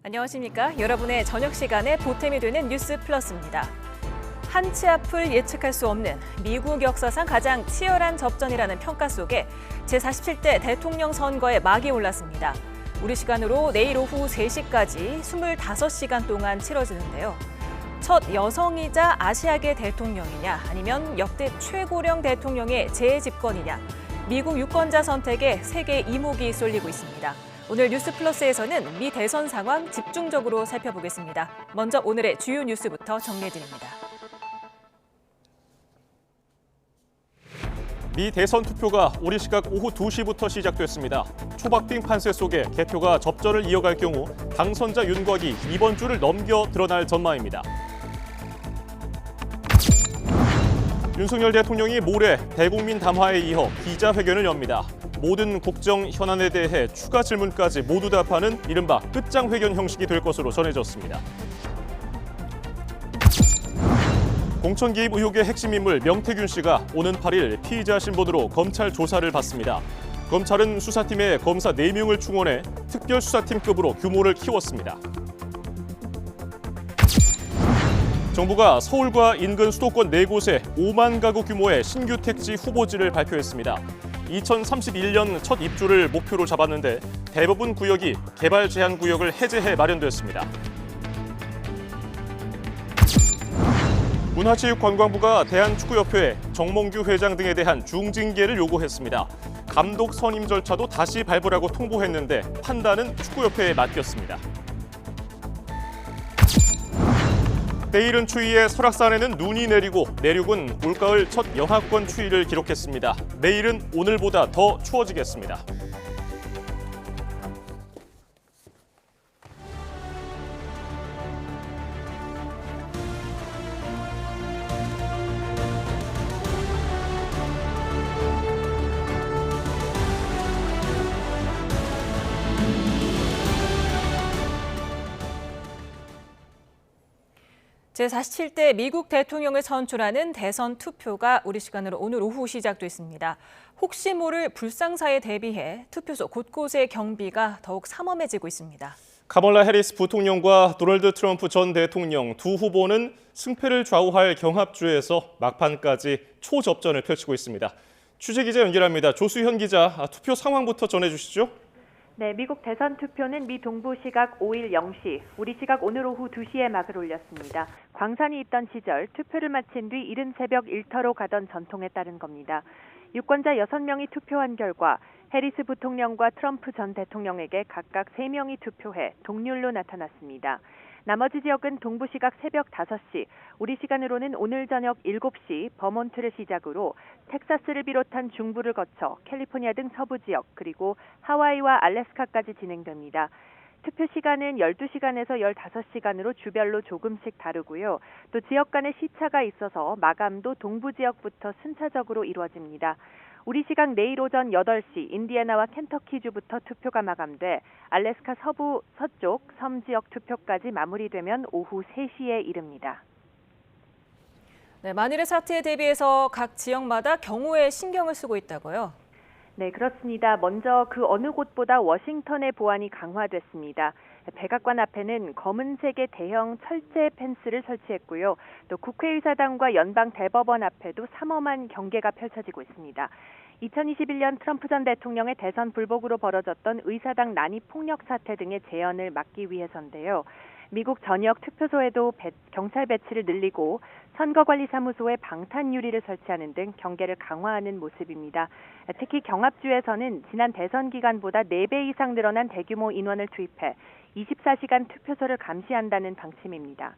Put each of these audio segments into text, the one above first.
안녕하십니까? 여러분의 저녁 시간에 보탬이 되는 뉴스 플러스입니다. 한치 앞을 예측할 수 없는 미국 역사상 가장 치열한 접전이라는 평가 속에 제47대 대통령 선거에 막이 올랐습니다. 우리 시간으로 내일 오후 3시까지 25시간 동안 치러지는데요. 첫 여성이자 아시아계 대통령이냐 아니면 역대 최고령 대통령의 재집권이냐 미국 유권자 선택에 세계 이목이 쏠리고 있습니다. 오늘 뉴스 플러스에서는 미 대선 상황 집중적으로 살펴보겠습니다. 먼저 오늘의 주요 뉴스부터 정리해드립니다. 미 대선 투표가 우리 시각 오후 2시부터 시작됐습니다. 초박빙 판세 속에 개표가 접전을 이어갈 경우 당선자 윤곽이 이번 주를 넘겨 드러날 전망입니다. 윤석열 대통령이 모레 대국민 담화에 이어 기자회견을 엽니다. 모든 국정 현안에 대해 추가 질문까지 모두 답하는 이른바 끝장회견 형식이 될 것으로 전해졌습니다. 공천 개입 의혹의 핵심 인물 명태균 씨가 오는 8일 피의자 신분으로 검찰 조사를 받습니다. 검찰은 수사팀에 검사 4명을 충원해 특별수사팀급으로 규모를 키웠습니다. 정부가 서울과 인근 수도권 4곳에 5만 가구 규모의 신규 택지 후보지를 발표했습니다. 2031년 첫 입주를 목표로 잡았는데 대부분 구역이 개발 제한 구역을 해제해 마련됐습니다. 문화체육관광부가 대한축구협회에 정몽규 회장 등에 대한 중징계를 요구했습니다. 감독 선임 절차도 다시 밟으라고 통보했는데 판단은 축구협회에 맡겼습니다. 때이른 추위에 설악산에는 눈이 내리고 내륙은 올가을 첫 영하권 추위를 기록했습니다. 내일은 오늘보다 더 추워지겠습니다. 제47대 미국 대통령을 선출하는 대선 투표가 우리 시간으로 오늘 오후 시작됐습니다. 혹시 모를 불상사에 대비해 투표소 곳곳의 경비가 더욱 삼엄해지고 있습니다. 카멀라 해리스 부통령과 도널드 트럼프 전 대통령 두 후보는 승패를 좌우할 경합주에서 막판까지 초접전을 펼치고 있습니다. 취재기자 연결합니다. 조수현 기자, 투표 상황부터 전해주시죠. 네, 미국 대선 투표는 미 동부 시각 5일 0시, 우리 시각 오늘 오후 2시에 막을 올렸습니다. 광선이 있던 시절 투표를 마친 뒤 이른 새벽 일터로 가던 전통에 따른 겁니다. 유권자 6명이 투표한 결과 해리스 부통령과 트럼프 전 대통령에게 각각 3명이 투표해 동률로 나타났습니다. 나머지 지역은 동부 시각 새벽 5시, 우리 시간으로는 오늘 저녁 7시 버몬트를 시작으로 텍사스를 비롯한 중부를 거쳐 캘리포니아 등 서부 지역 그리고 하와이와 알래스카까지 진행됩니다. 투표 시간은 12시간에서 15시간으로 주별로 조금씩 다르고요. 또 지역 간의 시차가 있어서 마감도 동부 지역부터 순차적으로 이루어집니다. 우리 시각 내일 오전 8시 인디애나와 켄터키주부터 투표가 마감돼 알래스카 서부, 서쪽, 섬 지역 투표까지 마무리되면 오후 3시에 이릅니다. 네, 만일의 사태에 대비해서 각 지역마다 경호에 신경을 쓰고 있다고요? 네, 그렇습니다. 먼저 그 어느 곳보다 워싱턴의 보안이 강화됐습니다. 백악관 앞에는 검은색의 대형 철제 펜스를 설치했고요. 또 국회의사당과 연방 대법원 앞에도 삼엄한 경계가 펼쳐지고 있습니다. 2021년 트럼프 전 대통령의 대선 불복으로 벌어졌던 의사당 난입 폭력 사태 등의 재현을 막기 위해서인데요. 미국 전역 투표소에도 경찰 배치를 늘리고 선거관리사무소에 방탄 유리를 설치하는 등 경계를 강화하는 모습입니다. 특히 경합주에서는 지난 대선 기간보다 4배 이상 늘어난 대규모 인원을 투입해 24시간 투표소를 감시한다는 방침입니다.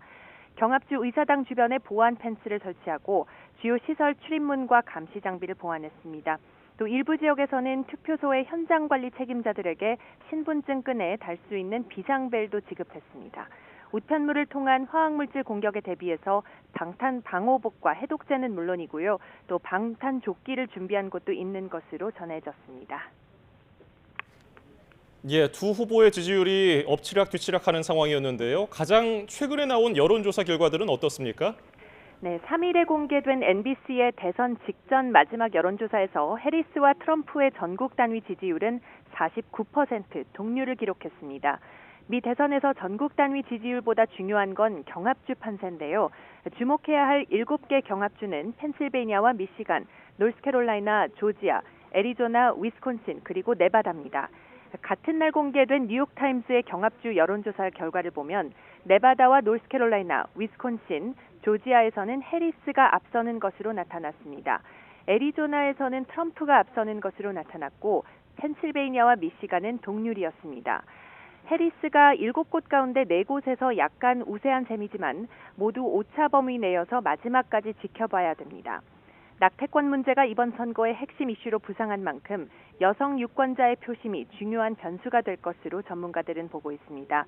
경합주 의사당 주변에 보안 펜스를 설치하고 주요 시설 출입문과 감시 장비를 보완했습니다. 또 일부 지역에서는 투표소의 현장 관리 책임자들에게 신분증 끈에 달 수 있는 비상벨도 지급했습니다. 우편물을 통한 화학물질 공격에 대비해서 방탄 방호복과 해독제는 물론이고요. 또 방탄 조끼를 준비한 곳도 있는 것으로 전해졌습니다. 예, 두 후보의 지지율이 엎치락뒤치락하는 상황이었는데요. 가장 최근에 나온 여론조사 결과들은 어떻습니까? 네, 3일에 공개된 NBC의 대선 직전 마지막 여론조사에서 해리스와 트럼프의 전국 단위 지지율은 49% 동률을 기록했습니다. 미 대선에서 전국 단위 지지율보다 중요한 건 경합주 판세인데요. 주목해야 할 7개 경합주는 펜실베이니아와 미시간, 노스캐롤라이나, 조지아, 애리조나, 위스콘신, 그리고 네바다입니다. 같은 날 공개된 뉴욕타임스의 경합주 여론조사 결과를 보면 네바다와 노스캐롤라이나, 위스콘신, 조지아에서는 해리스가 앞서는 것으로 나타났습니다. 애리조나에서는 트럼프가 앞서는 것으로 나타났고 펜실베이니아와 미시간은 동률이었습니다. 해리스가 7곳 가운데 4곳에서 약간 우세한 셈이지만 모두 오차 범위 내여서 마지막까지 지켜봐야 됩니다. 낙태권 문제가 이번 선거의 핵심 이슈로 부상한 만큼 여성 유권자의 표심이 중요한 변수가 될 것으로 전문가들은 보고 있습니다.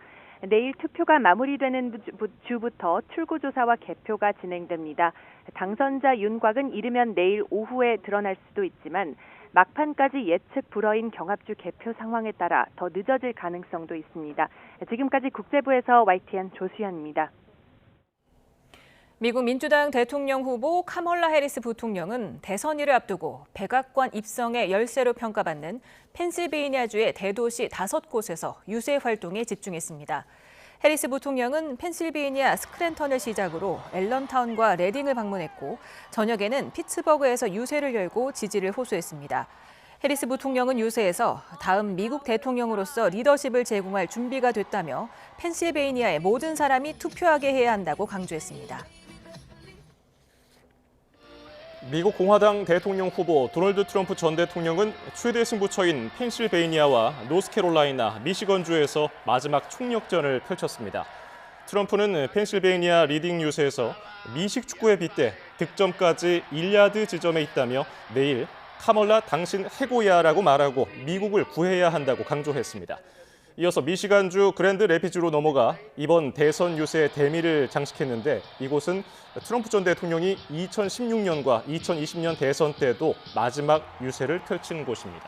내일 투표가 마무리되는 주부터 출구조사와 개표가 진행됩니다. 당선자 윤곽은 이르면 내일 오후에 드러날 수도 있지만 막판까지 예측 불허인 경합주 개표 상황에 따라 더 늦어질 가능성도 있습니다. 지금까지 국제부에서 YTN 조수연입니다. 미국 민주당 대통령 후보 카멀라 해리스 부통령은 대선일을 앞두고 백악관 입성의 열세로 평가받는 펜실베이니아주의 대도시 5곳에서 유세 활동에 집중했습니다. 해리스 부통령은 펜실베이니아 스크랜턴을 시작으로 앨런타운과 레딩을 방문했고 저녁에는 피츠버그에서 유세를 열고 지지를 호소했습니다. 해리스 부통령은 유세에서 다음 미국 대통령으로서 리더십을 제공할 준비가 됐다며 펜실베이니아의 모든 사람이 투표하게 해야 한다고 강조했습니다. 미국 공화당 대통령 후보 도널드 트럼프 전 대통령은 최대 승부처인 펜실베이니아와 노스캐롤라이나, 미시건주에서 마지막 총력전을 펼쳤습니다. 트럼프는 펜실베이니아 리딩 유세에서 미식 축구에 빗대 득점까지 1야드 지점에 있다며 내일 카멀라 당신 해고야라고 말하고 미국을 구해야 한다고 강조했습니다. 이어서 미시간주 그랜드 래피즈로 넘어가 이번 대선 유세의 대미를 장식했는데 이곳은 트럼프 전 대통령이 2016년과 2020년 대선 때도 마지막 유세를 펼친 곳입니다.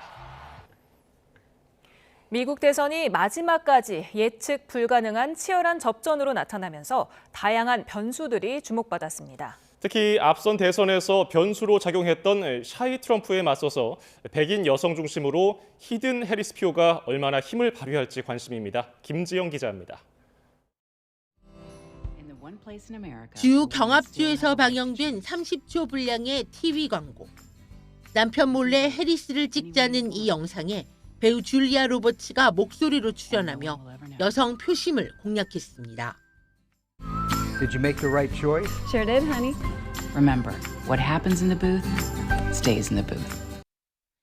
미국 대선이 마지막까지 예측 불가능한 치열한 접전으로 나타나면서 다양한 변수들이 주목받았습니다. 특히 앞선 대선에서 변수로 작용했던 샤이 트럼프에 맞서서 백인 여성 중심으로 히든 해리스 표가 얼마나 힘을 발휘할지 관심입니다. 김지영 기자입니다. 주 경합주에서 방영된 30초 분량의 TV 광고. 남편 몰래 해리스를 찍자는 이 영상에 배우 줄리아 로버츠가 목소리로 출연하며 여성 표심을 공략했습니다. Did you make the right choice? Sure did, honey. Remember, what happens in the booth stays in the booth.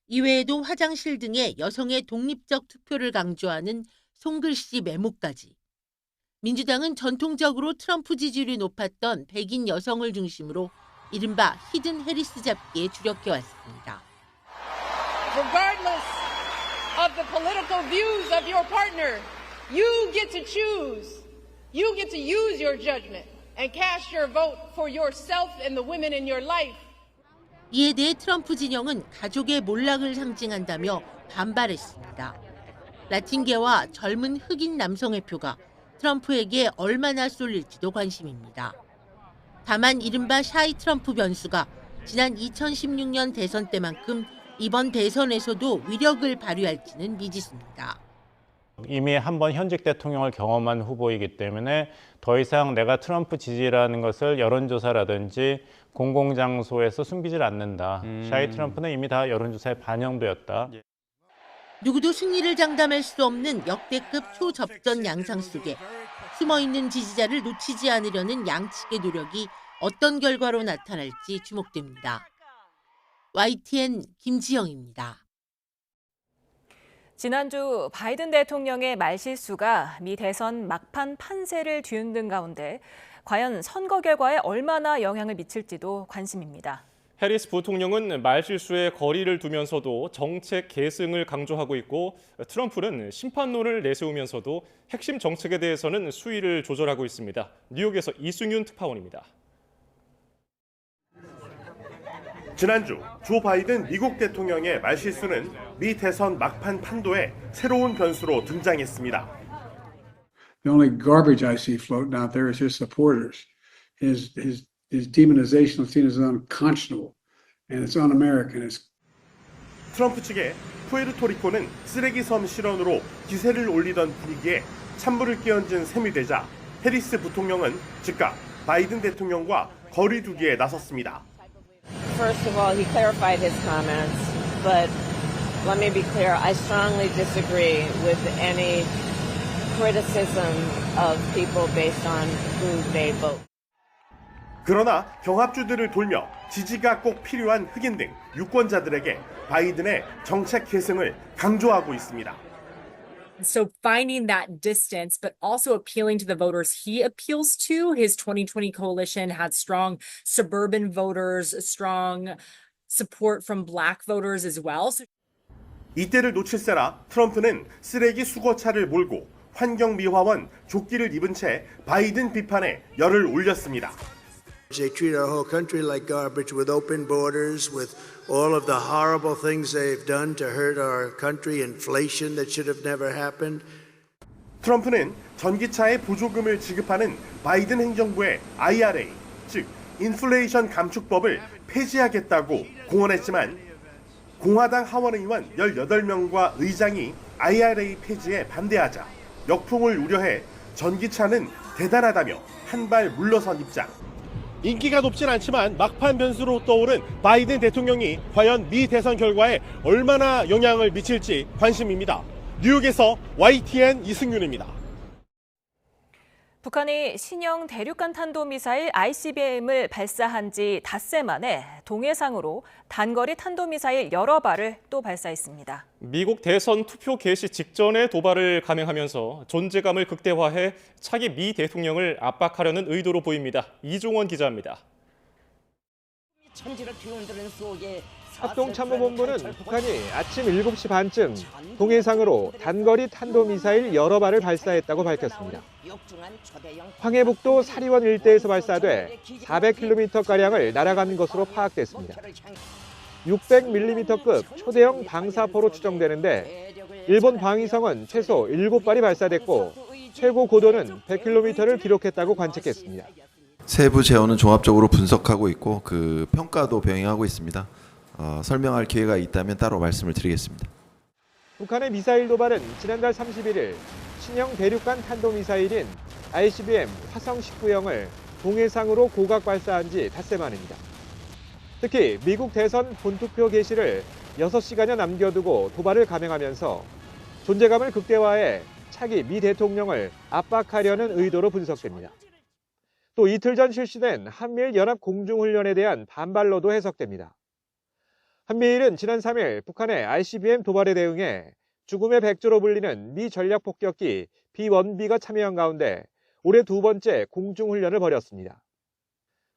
이외에도 화장실 등의 여성의 독립적 투표를 강조하는 손글씨 메모까지. 민주당은 전통적으로 트럼프 지지율이 높았던 백인 여성을 중심으로 이른바 히든 해리스 잡기에 주력해왔습니다. Regardless of the political views of your partner, you get to choose. You get to use your judgment and cast your vote for yourself and the women in your life. 이에 대해 트럼프 진영은 가족의 몰락을 상징한다며 반발했습니다. 라틴계와 젊은 흑인 남성의 표가 트럼프에게 얼마나 쏠릴지도 관심입니다. 다만 이른바 샤이 트럼프 변수가 지난 2016년 대선 때만큼 이번 대선에서도 위력을 발휘할지는 미지수입니다. 이미 한번 현직 대통령을 경험한 후보이기 때문에 더 이상 내가 트럼프 지지라는 것을 여론조사라든지 공공장소에서 숨기질 않는다. 샤이 트럼프는 이미 다 여론조사에 반영되었다. 누구도 승리를 장담할 수 없는 역대급 초접전 양상 속에 숨어있는 지지자를 놓치지 않으려는 양측의 노력이 어떤 결과로 나타날지 주목됩니다. YTN 김지영입니다. 지난주 바이든 대통령의 말실수가 미 대선 막판 판세를 뒤흔든 가운데 과연 선거 결과에 얼마나 영향을 미칠지도 관심입니다. 해리스 부통령은 말실수에 거리를 두면서도 정책 계승을 강조하고 있고 트럼프는 심판론을 내세우면서도 핵심 정책에 대해서는 수위를 조절하고 있습니다. 뉴욕에서 이승윤 특파원입니다. 지난주 조 바이든 미국 대통령의 말실수는 미 대선 막판 판도에 새로운 변수로 등장했습니다. The only garbage I see floating out there is his supporters. His demonization of Latinos is unconscionable, and it's un-American. 트럼프 측의 푸에르토리코는 쓰레기 섬 실언으로 기세를 올리던 분위기에 찬물을 끼얹은 셈이 되자 해리스 부통령은 즉각 바이든 대통령과 거리 두기에 나섰습니다. First of all, he clarified his comments, but let me be clear, I strongly disagree with any criticism of people based on who they vote. 그러나 경합주들을 돌며 지지가 꼭 필요한 흑인 등 유권자들에게 바이든의 정책 계승을 강조하고 있습니다. So finding that distance, but also appealing to the voters he appeals to. His 2020 coalition had strong suburban voters, strong support from black voters as well. 이때를 놓칠세라 트럼프는 쓰레기 수거차를 몰고 환경미화원 조끼를 입은 채 바이든 비판에 열을 올렸습니다. They treat our whole country like garbage with open borders, with all of the horrible things they've done to hurt our country, inflation that should have never happened. 트럼프는 전기차에 보조금을 지급하는 바이든 행정부의 IRA, 즉 인플레이션 감축법을 폐지하겠다고 공언했지만 공화당 하원의원 18명과 의장이 IRA 폐지에 반대하자 역풍을 우려해 전기차는 대단하다며 한 발 물러선 입장. 인기가 높진 않지만 막판 변수로 떠오른 바이든 대통령이 과연 미 대선 결과에 얼마나 영향을 미칠지 관심입니다. 뉴욕에서 YTN 이승윤입니다. 북한이 신형 대륙간 탄도미사일 ICBM을 발사한 지 닷새 만에 동해상으로 단거리 탄도미사일 여러 발을 또 발사했습니다. 미국 대선 투표 개시 직전에 도발을 감행하면서 존재감을 극대화해 차기 미 대통령을 압박하려는 의도로 보입니다. 이종원 기자입니다. 합동참모본부는 북한이 아침 7시 반쯤 동해상으로 단거리 탄도미사일 여러 발을 발사했다고 밝혔습니다. 황해북도 사리원 일대에서 발사돼 400km가량을 날아간 것으로 파악됐습니다. 600mm급 초대형 방사포로 추정되는데 일본 방위성은 최소 7발이 발사됐고 최고 고도는 100km를 기록했다고 관측했습니다. 세부 재원은 종합적으로 분석하고 있고 그 평가도 병행하고 있습니다. 설명할 기회가 있다면 따로 말씀을 드리겠습니다. 북한의 미사일 도발은 지난달 31일 신형 대륙간 탄도미사일인 ICBM 화성 19형을 동해상으로 고각 발사한 지 닷새 만입니다. 특히 미국 대선 본투표 개시를 6시간여 남겨두고 도발을 감행하면서 존재감을 극대화해 차기 미 대통령을 압박하려는 의도로 분석됩니다. 또 이틀 전 실시된 한미일 연합 공중훈련에 대한 반발로도 해석됩니다. 한미일은 지난 3일 북한의 ICBM 도발에 대응해 죽음의 백조로 불리는 미 전략폭격기 B-1B가 참여한 가운데 올해 두 번째 공중훈련을 벌였습니다.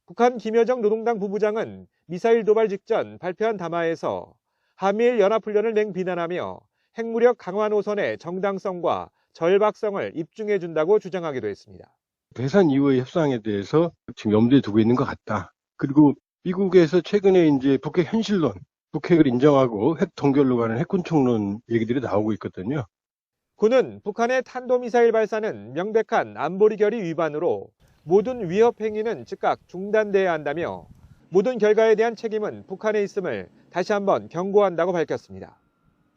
북한 김여정 노동당 부부장은 미사일 도발 직전 발표한 담화에서 한미일 연합훈련을 냉비난하며 핵무력 강화 노선의 정당성과 절박성을 입증해준다고 주장하기도 했습니다. 대선 이후의 협상에 대해서 지금 염두에 두고 있는 것 같다. 그리고 미국에서 최근에 이제 북핵 현실론, 북핵을 인정하고 핵 동결로 가는 핵군 총론 얘기들이 나오고 있거든요. 그는 북한의 탄도미사일 발사는 명백한 안보리 결의 위반으로 모든 위협 행위는 즉각 중단돼야 한다며 모든 결과에 대한 책임은 북한에 있음을 다시 한번 경고한다고 밝혔습니다.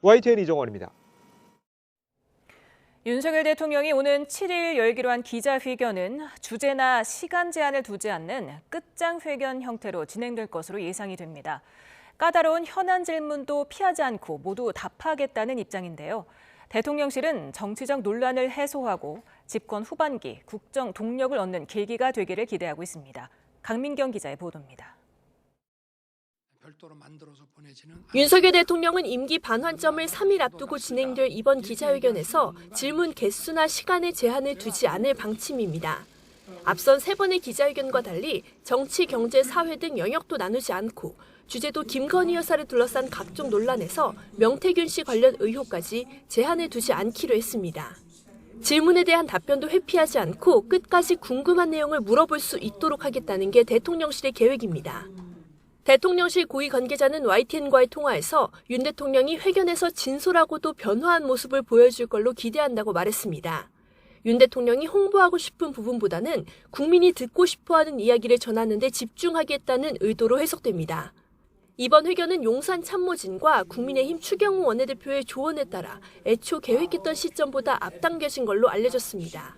YTN 이종원입니다. 윤석열 대통령이 오는 7일 열기로 한 기자회견은 주제나 시간 제한을 두지 않는 끝장회견 형태로 진행될 것으로 예상이 됩니다. 까다로운 현안 질문도 피하지 않고 모두 답하겠다는 입장인데요. 대통령실은 정치적 논란을 해소하고 집권 후반기 국정 동력을 얻는 계기가 되기를 기대하고 있습니다. 강민경 기자의 보도입니다. 윤석열 대통령은 임기 반환점을 3일 앞두고 진행될 이번 기자회견에서 질문 개수나 시간의 제한을 두지 않을 방침입니다. 앞선 3번의 기자회견과 달리 정치, 경제, 사회 등 영역도 나누지 않고 주제도 김건희 여사를 둘러싼 각종 논란에서 명태균 씨 관련 의혹까지 제한을 두지 않기로 했습니다. 질문에 대한 답변도 회피하지 않고 끝까지 궁금한 내용을 물어볼 수 있도록 하겠다는 게 대통령실의 계획입니다. 대통령실 고위 관계자는 YTN과의 통화에서 윤 대통령이 회견에서 진솔하고도 변화한 모습을 보여줄 걸로 기대한다고 말했습니다. 윤 대통령이 홍보하고 싶은 부분보다는 국민이 듣고 싶어하는 이야기를 전하는 데 집중하겠다는 의도로 해석됩니다. 이번 회견은 용산 참모진과 국민의힘 추경호 원내대표의 조언에 따라 애초 계획했던 시점보다 앞당겨진 걸로 알려졌습니다.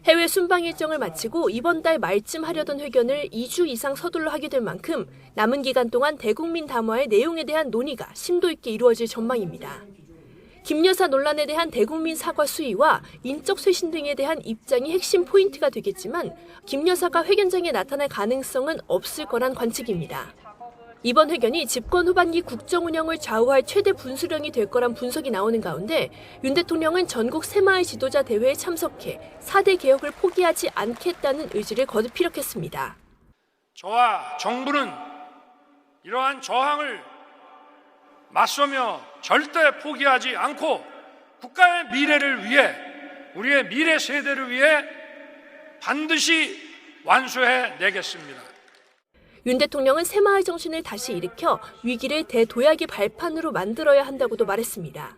해외 순방 일정을 마치고 이번 달 말쯤 하려던 회견을 2주 이상 서둘러 하게 될 만큼 남은 기간 동안 대국민 담화의 내용에 대한 논의가 심도 있게 이루어질 전망입니다. 김 여사 논란에 대한 대국민 사과 수위와 인적 쇄신 등에 대한 입장이 핵심 포인트가 되겠지만 김 여사가 회견장에 나타날 가능성은 없을 거란 관측입니다. 이번 회견이 집권 후반기 국정 운영을 좌우할 최대 분수령이 될 거란 분석이 나오는 가운데 윤 대통령은 전국 새마을 지도자 대회에 참석해 4대 개혁을 포기하지 않겠다는 의지를 거듭 피력했습니다. 저와 정부는 이러한 저항을 맞서며 절대 포기하지 않고 국가의 미래를 위해 우리의 미래 세대를 위해 반드시 완수해내겠습니다. 윤 대통령은 새마을 정신을 다시 일으켜 위기를 대도약의 발판으로 만들어야 한다고도 말했습니다.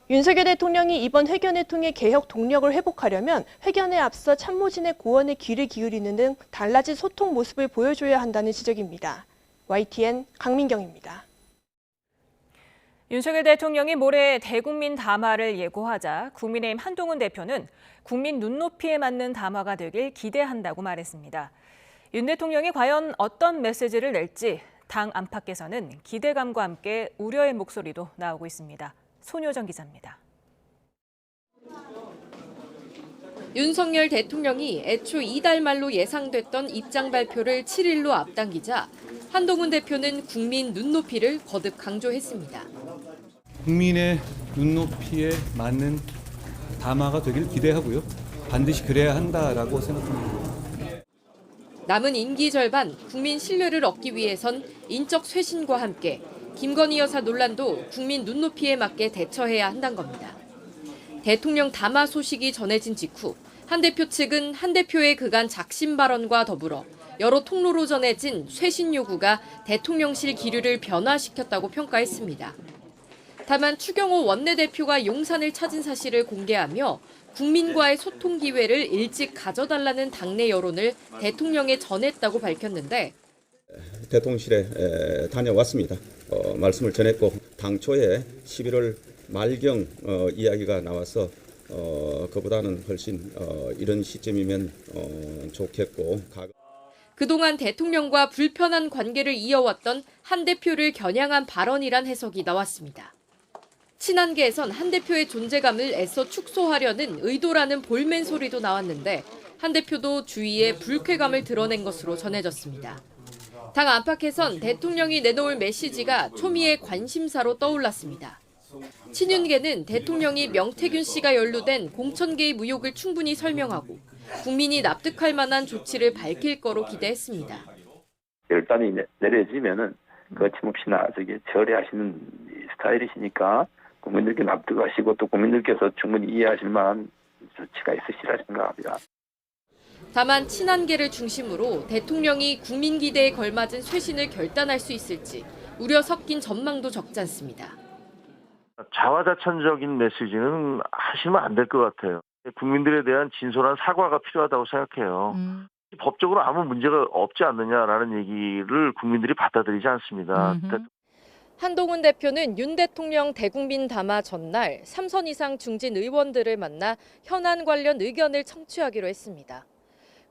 윤석열 대통령이 이번 회견을 통해 개혁 동력을 회복하려면 회견에 앞서 참모진의 고언에 귀를 기울이는 등 달라진 소통 모습을 보여줘야 한다는 지적입니다. YTN 강민경입니다. 윤석열 대통령이 모레 대국민 담화를 예고하자 국민의힘 한동훈 대표는 국민 눈높이에 맞는 담화가 되길 기대한다고 말했습니다. 윤 대통령이 과연 어떤 메시지를 낼지 당 안팎에서는 기대감과 함께 우려의 목소리도 나오고 있습니다. 손효정 기자입니다. 윤석열 대통령이 애초 이달 말로 예상됐던 입장 발표를 7일로 앞당기자 한동훈 대표는 국민 눈높이를 거듭 강조했습니다. 국민의 눈높이에 맞는 담화가 되길 기대하고요. 반드시 그래야 한다라고 생각합니다. 남은 임기 절반 국민 신뢰를 얻기 위해선 인적 쇄신과 함께 김건희 여사 논란도 국민 눈높이에 맞게 대처해야 한다는 겁니다. 대통령 담화 소식이 전해진 직후 한 대표 측은 한 대표의 그간 작심 발언과 더불어 여러 통로로 전해진 쇄신 요구가 대통령실 기류를 변화시켰다고 평가했습니다. 다만 추경호 원내대표가 용산을 찾은 사실을 공개하며 국민과의 소통 기회를 일찍 가져달라는 당내 여론을 대통령에 전했다고 밝혔는데 대통령실에 다녀왔습니다. 말씀을 전했고 당초에 11월 말경 이야기가 나와서 그보다는 훨씬 이런 시점이면 좋겠고 그동안 대통령과 불편한 관계를 이어왔던 한 대표를 겨냥한 발언이란 해석이 나왔습니다. 친한계에선 한 대표의 존재감을 애써 축소하려는 의도라는 볼멘 소리도 나왔는데 한 대표도 주위에 불쾌감을 드러낸 것으로 전해졌습니다. 당 안팎에선 대통령이 내놓을 메시지가 초미의 관심사로 떠올랐습니다. 친윤계는 대통령이 명태균 씨가 연루된 공천 개입 의혹을 충분히 설명하고 국민이 납득할 만한 조치를 밝힐 거로 기대했습니다. 결단이 내려지면은 거침없이나 절해하시는 스타일이시니까 국민들께 납득하시고 또 국민들께서 충분히 이해하실 만한 조치가 있으시리라 생각합니다. 다만 친한계를 중심으로 대통령이 국민 기대에 걸맞은 쇄신을 결단할 수 있을지 우려 섞인 전망도 적지 않습니다. 자화자찬적인 메시지는 하시면 안 될 것 같아요. 국민들에 대한 진솔한 사과가 필요하다고 생각해요. 법적으로 아무 문제가 없지 않느냐라는 얘기를 국민들이 받아들이지 않습니다. 한동훈 대표는 윤 대통령 대국민 담화 전날 3선 이상 중진 의원들을 만나 현안 관련 의견을 청취하기로 했습니다.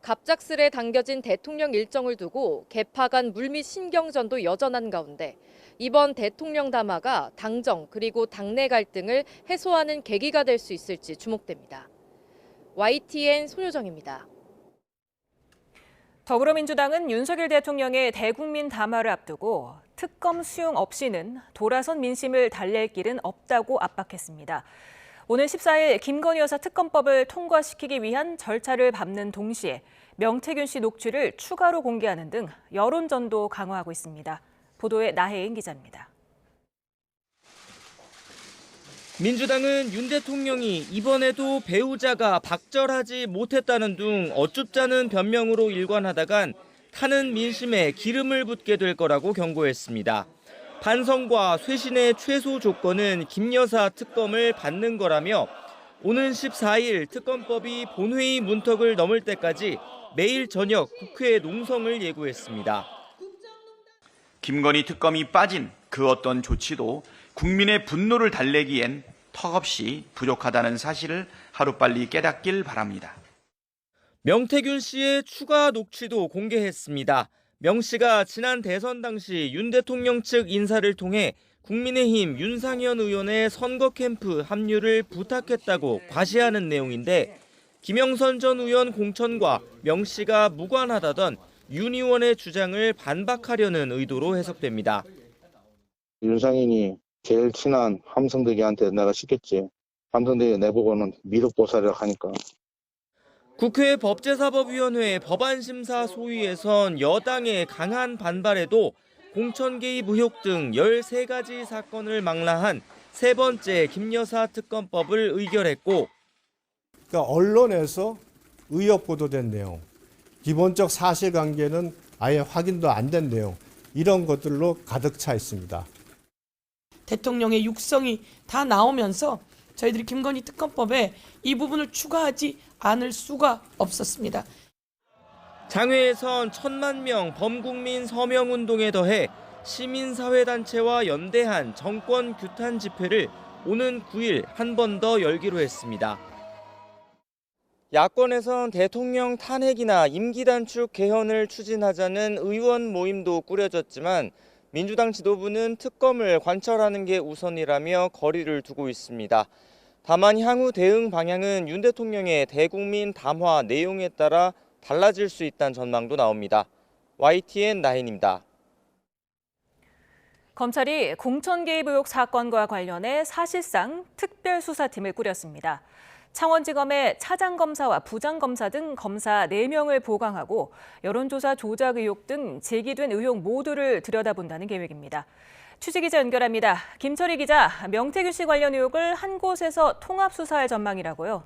갑작스레 당겨진 대통령 일정을 두고 개파 간 물밑 신경전도 여전한 가운데 이번 대통령 담화가 당정 그리고 당내 갈등을 해소하는 계기가 될 수 있을지 주목됩니다. YTN 손효정입니다. 더불어민주당은 윤석열 대통령의 대국민 담화를 앞두고 특검 수용 없이는 돌아선 민심을 달랠 길은 없다고 압박했습니다. 오는 14일 김건희 여사 특검법을 통과시키기 위한 절차를 밟는 동시에 명태균 씨 녹취를 추가로 공개하는 등 여론전도 강화하고 있습니다. 보도에 나혜인 기자입니다. 민주당은 윤 대통령이 이번에도 배우자가 박절하지 못했다는 등 어쭙잖은 변명으로 일관하다간 타는 민심에 기름을 붓게 될 거라고 경고했습니다. 반성과 쇄신의 최소 조건은 김 여사 특검을 받는 거라며 오는 14일 특검법이 본회의 문턱을 넘을 때까지 매일 저녁 국회 농성을 예고했습니다. 김건희 특검이 빠진 그 어떤 조치도 국민의 분노를 달래기엔 턱없이 부족하다는 사실을 하루빨리 깨닫길 바랍니다. 명태균 씨의 추가 녹취도 공개했습니다. 명 씨가 지난 대선 당시 윤 대통령 측 인사를 통해 국민의힘 윤상현 의원의 선거 캠프 합류를 부탁했다고 과시하는 내용인데 김영선 전 의원 공천과 명 씨가 무관하다던 윤 의원의 주장을 반박하려는 의도로 해석됩니다. 윤상현이 제일 친한 함성대기한테 내가 시켰지. 함성대기 내보고는 미륵보살이라고 하니까. 국회 법제사법위원회 법안심사 소위에선 여당의 강한 반발에도 공천 개입 의혹 등 13가지 사건을 망라한 세 번째 김여사 특검법을 의결했고 그러니까 언론에서 의혹 보도된 내용, 기본적 사실관계는 아예 확인도 안 된 내용, 이런 것들로 가득 차 있습니다. 대통령의 육성이 다 나오면서 저희들이 김건희 특검법에 이 부분을 추가하지 않을 수가 없었습니다. 장외에선 1,000만 명 범국민 서명운동에 더해 시민사회단체와 연대한 정권 규탄 집회를 오는 9일 한 번 더 열기로 했습니다. 야권에선 대통령 탄핵이나 임기 단축 개헌을 추진하자는 의원 모임도 꾸려졌지만 민주당 지도부는 특검을 관철하는 게 우선이라며 거리를 두고 있습니다. 다만 향후 대응 방향은 윤 대통령의 대국민 담화 내용에 따라 달라질 수 있다는 전망도 나옵니다. YTN 나인입니다. 검찰이 공천 개입 의혹 사건과 관련해 사실상 특별수사팀을 꾸렸습니다. 창원지검에 차장검사와 부장검사 등 검사 4명을 보강하고 여론조사 조작 의혹 등 제기된 의혹 모두를 들여다본다는 계획입니다. 취재기자 연결합니다. 김철희 기자, 명태균 씨 관련 의혹을 한 곳에서 통합 수사할 전망이라고요?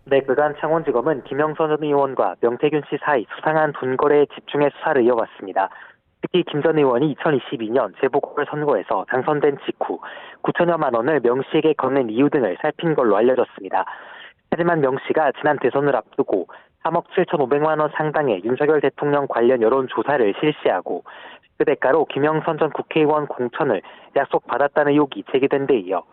네, 그간 창원지검은 김영선 전 의원과 명태균 씨 사이 수상한 돈 거래에 집중해 수사를 이어왔습니다. 특히 김 전 의원이 2022년 재보궐선거에서 당선된 직후 9천여만 원을 명 씨에게 건넨 이유 등을 살핀 걸로 알려졌습니다. 하지만 명 씨가 지난 대선을 앞두고 3억 7,500만 원 상당의 윤석열 대통령 관련 여론조사를 실시하고 그 대가로 김영선 전 국회의원 공천을 약속받았다는 의혹이 제기된 데 이어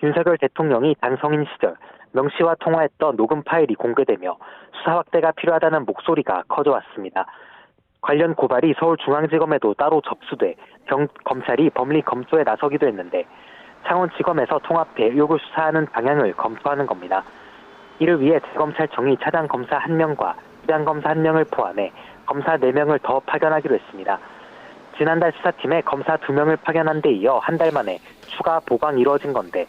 윤석열 대통령이 당성인 시절 명 씨와 통화했던 녹음 파일이 공개되며 수사 확대가 필요하다는 목소리가 커져왔습니다. 관련 고발이 서울중앙지검에도 따로 접수돼 검찰이 법리 검토에 나서기도 했는데 창원지검에서 통합해 의혹을 수사하는 방향을 검토하는 겁니다. 이를 위해 대검찰청이 차장검사 1명과 부장검사 1명을 포함해 검사 4명을 더 파견하기로 했습니다. 지난달 수사팀에 검사 2명을 파견한 데 이어 한 달 만에 추가 보강이 이루어진 건데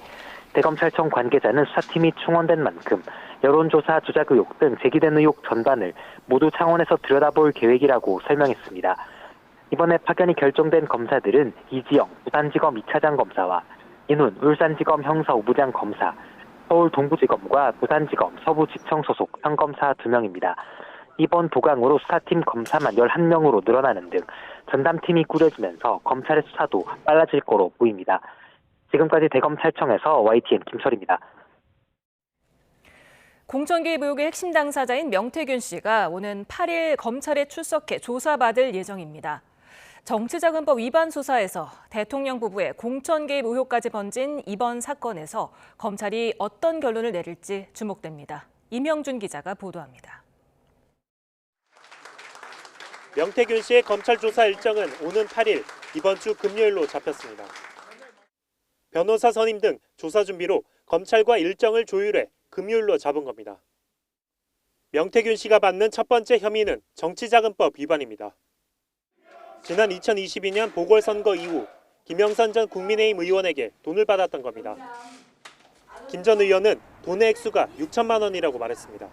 대검찰청 관계자는 수사팀이 충원된 만큼 여론조사 조작 의혹 등 제기된 의혹 전반을 모두 창원에서 들여다볼 계획이라고 설명했습니다. 이번에 파견이 결정된 검사들은 이지영 부산지검 2차장 검사와 인훈 울산지검 형사 5부장 검사, 서울 동부지검과 부산지검 서부지청 소속 현검사 2명입니다. 이번 보강으로 수사팀 검사만 11명으로 늘어나는 등 전담팀이 꾸려지면서 검찰의 수사도 빨라질 거로 보입니다. 지금까지 대검찰청에서 YTN 김철입니다. 공천 개입 의혹의 핵심 당사자인 명태균 씨가 오는 8일 검찰에 출석해 조사받을 예정입니다. 정치자금법 위반 수사에서 대통령 부부의 공천 개입 의혹까지 번진 이번 사건에서 검찰이 어떤 결론을 내릴지 주목됩니다. 임영준 기자가 보도합니다. 명태균 씨의 검찰 조사 일정은 오는 8일 이번 주 금요일로 잡혔습니다. 변호사 선임 등 조사 준비로 검찰과 일정을 조율해 금요일로 잡은 겁니다. 명태균 씨가 받는 첫 번째 혐의는 정치자금법 위반입니다. 지난 2022년 보궐선거 이후 김영선 전 국민의힘 의원에게 돈을 받았던 겁니다. 김 전 의원은 돈의 액수가 6천만 원이라고 말했습니다.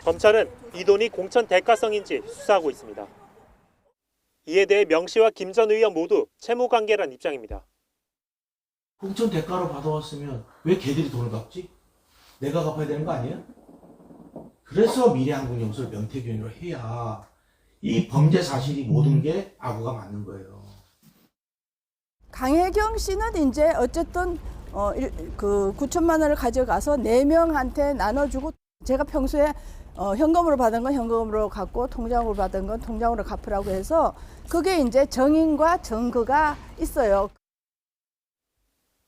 검찰은 이 돈이 공천 대가성인지 수사하고 있습니다. 이에 대해 명 씨와 김 전 의원 모두 채무 관계란 입장입니다. 공천 대가로 받아왔으면 왜 걔들이 돈을 갚지? 내가 갚아야 되는 거 아니에요? 그래서 미래한국연수를 명태균으로 해야 이 범죄 사실이 모든 게 아구가 맞는 거예요. 강혜경 씨는 이제 어쨌든 그 9천만 원을 가져가서 4명한테 나눠주고 제가 평소에 현금으로 받은 건 현금으로 갚고 통장으로 받은 건 통장으로 갚으라고 해서 그게 이제 정인과 정그가 있어요.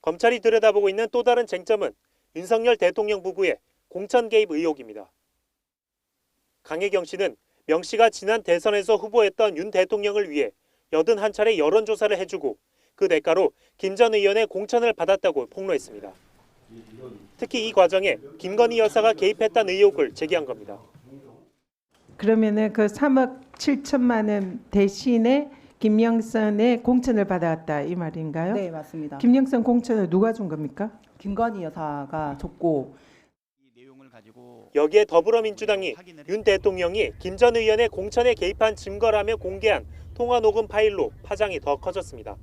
검찰이 들여다보고 있는 또 다른 쟁점은 윤석열 대통령 부부의 공천 개입 의혹입니다. 강혜경 씨는 명 씨가 지난 대선에서 후보했던 윤 대통령을 위해 81차례 여론조사를 해주고 그 대가로 김 전 의원의 공천을 받았다고 폭로했습니다. 특히 이 과정에 김건희 여사가 개입했다는 의혹을 제기한 겁니다. 그러면은 그 3억 7천만 원 대신에 김영선의 공천을 받아왔다 이 말인가요? 네, 맞습니다. 김영선 공천을 누가 준 겁니까? 김건희 여사가 줬고 여기에 더불어민주당이 윤 대통령이 김 전 의원의 공천에 개입한 증거라며 공개한 통화 녹음 파일로 파장이 더 커졌습니다.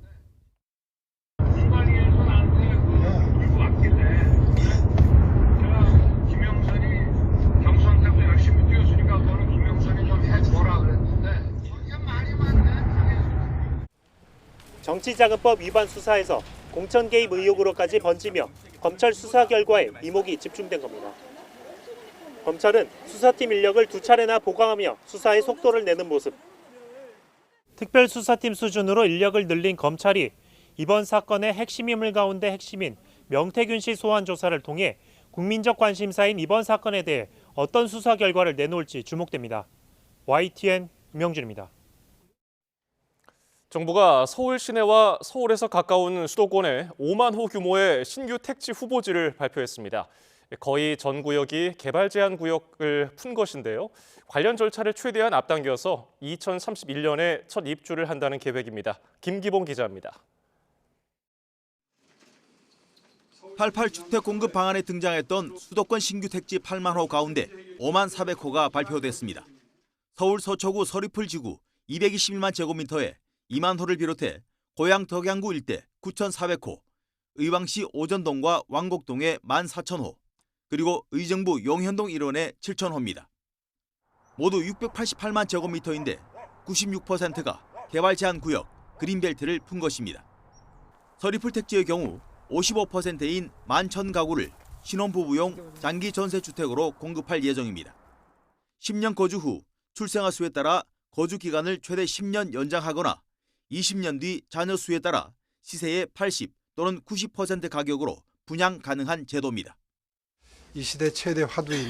정치자금법 위반 수사에서 공천 개입 의혹으로까지 번지며 검찰 수사 결과에 이목이 집중된 겁니다. 검찰은 수사팀 인력을 2차례나 보강하며 수사의 속도를 내는 모습. 특별수사팀 수준으로 인력을 늘린 검찰이 이번 사건의 핵심 인물 가운데 핵심인 명태균 씨 소환 조사를 통해 국민적 관심사인 이번 사건에 대해 어떤 수사 결과를 내놓을지 주목됩니다. YTN 임영준입니다. 정부가 서울 시내와 서울에서 가까운 수도권에 5만 호 규모의 신규 택지 후보지를 발표했습니다. 거의 전 구역이 개발 제한 구역을 푼 것인데요. 관련 절차를 최대한 앞당겨서 2031년에 첫 입주를 한다는 계획입니다. 김기봉 기자입니다. 88주택 공급 방안에 등장했던 수도권 신규 택지 8만 호 가운데 5만 400호가 발표됐습니다. 서울 서초구 서리풀 지구 221만 제곱미터에 2만 호를 비롯해 고양 덕양구 일대 9,400호, 의왕시 오전동과 왕곡동에 14,000호, 그리고 의정부 용현동 일원에 7,000호입니다. 모두 688만 제곱미터인데 96%가 개발 제한 구역, 그린벨트를 푼 것입니다. 서리풀 택지의 경우 55%인 11,000가구를 신혼부부용 장기 전세주택으로 공급할 예정입니다. 10년 거주 후 출생아 수에 따라 거주 기간을 최대 10년 연장하거나 20년 뒤 자녀 수에 따라 시세의 80 또는 90% 가격으로 분양 가능한 제도입니다. 이 시대 최대 화두인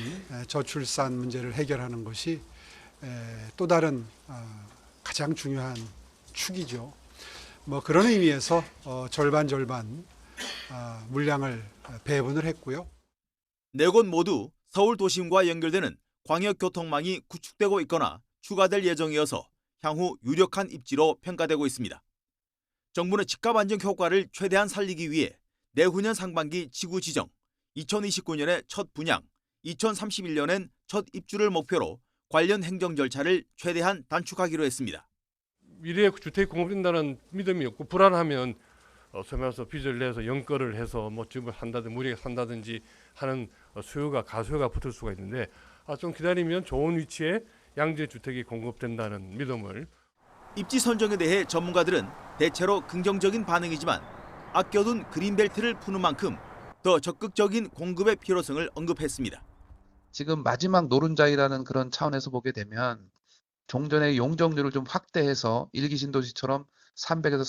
저출산 문제를 해결하는 것이 또 다른 가장 중요한 축이죠. 그런 의미에서 절반 물량을 배분을 했고요. 네 곳 모두 서울 도심과 연결되는 광역교통망이 구축되고 있거나 추가될 예정이어서 향후 유력한 입지로 평가되고 있습니다. 정부는 집값 안정 효과를 최대한 살리기 위해 내후년 상반기 지구 지정, 2029년에 첫 분양, 2031년엔 첫 입주를 목표로 관련 행정 절차를 최대한 단축하기로 했습니다. 미래에 주택이 공급된다는 믿음이 없고 불안하면 소위 말해서 빚을 내서 연거를 해서 집을 산다든지 무리하게 산다든지 하는 가수요가 붙을 수가 있는데 좀 기다리면 좋은 위치에 양질 주택이 공급된다는 믿음을. 입지 선정에 대해 전문가들은 대체로 긍정적인 반응이지만 아껴둔 그린벨트를 푸는 만큼 더 적극적인 공급의 필요성을 언급했습니다. 지금 마지막 노른자이라는 그런 차원에서 보게 되면 종전의 용적률을 좀 확대해서 일기 신도시처럼 300에서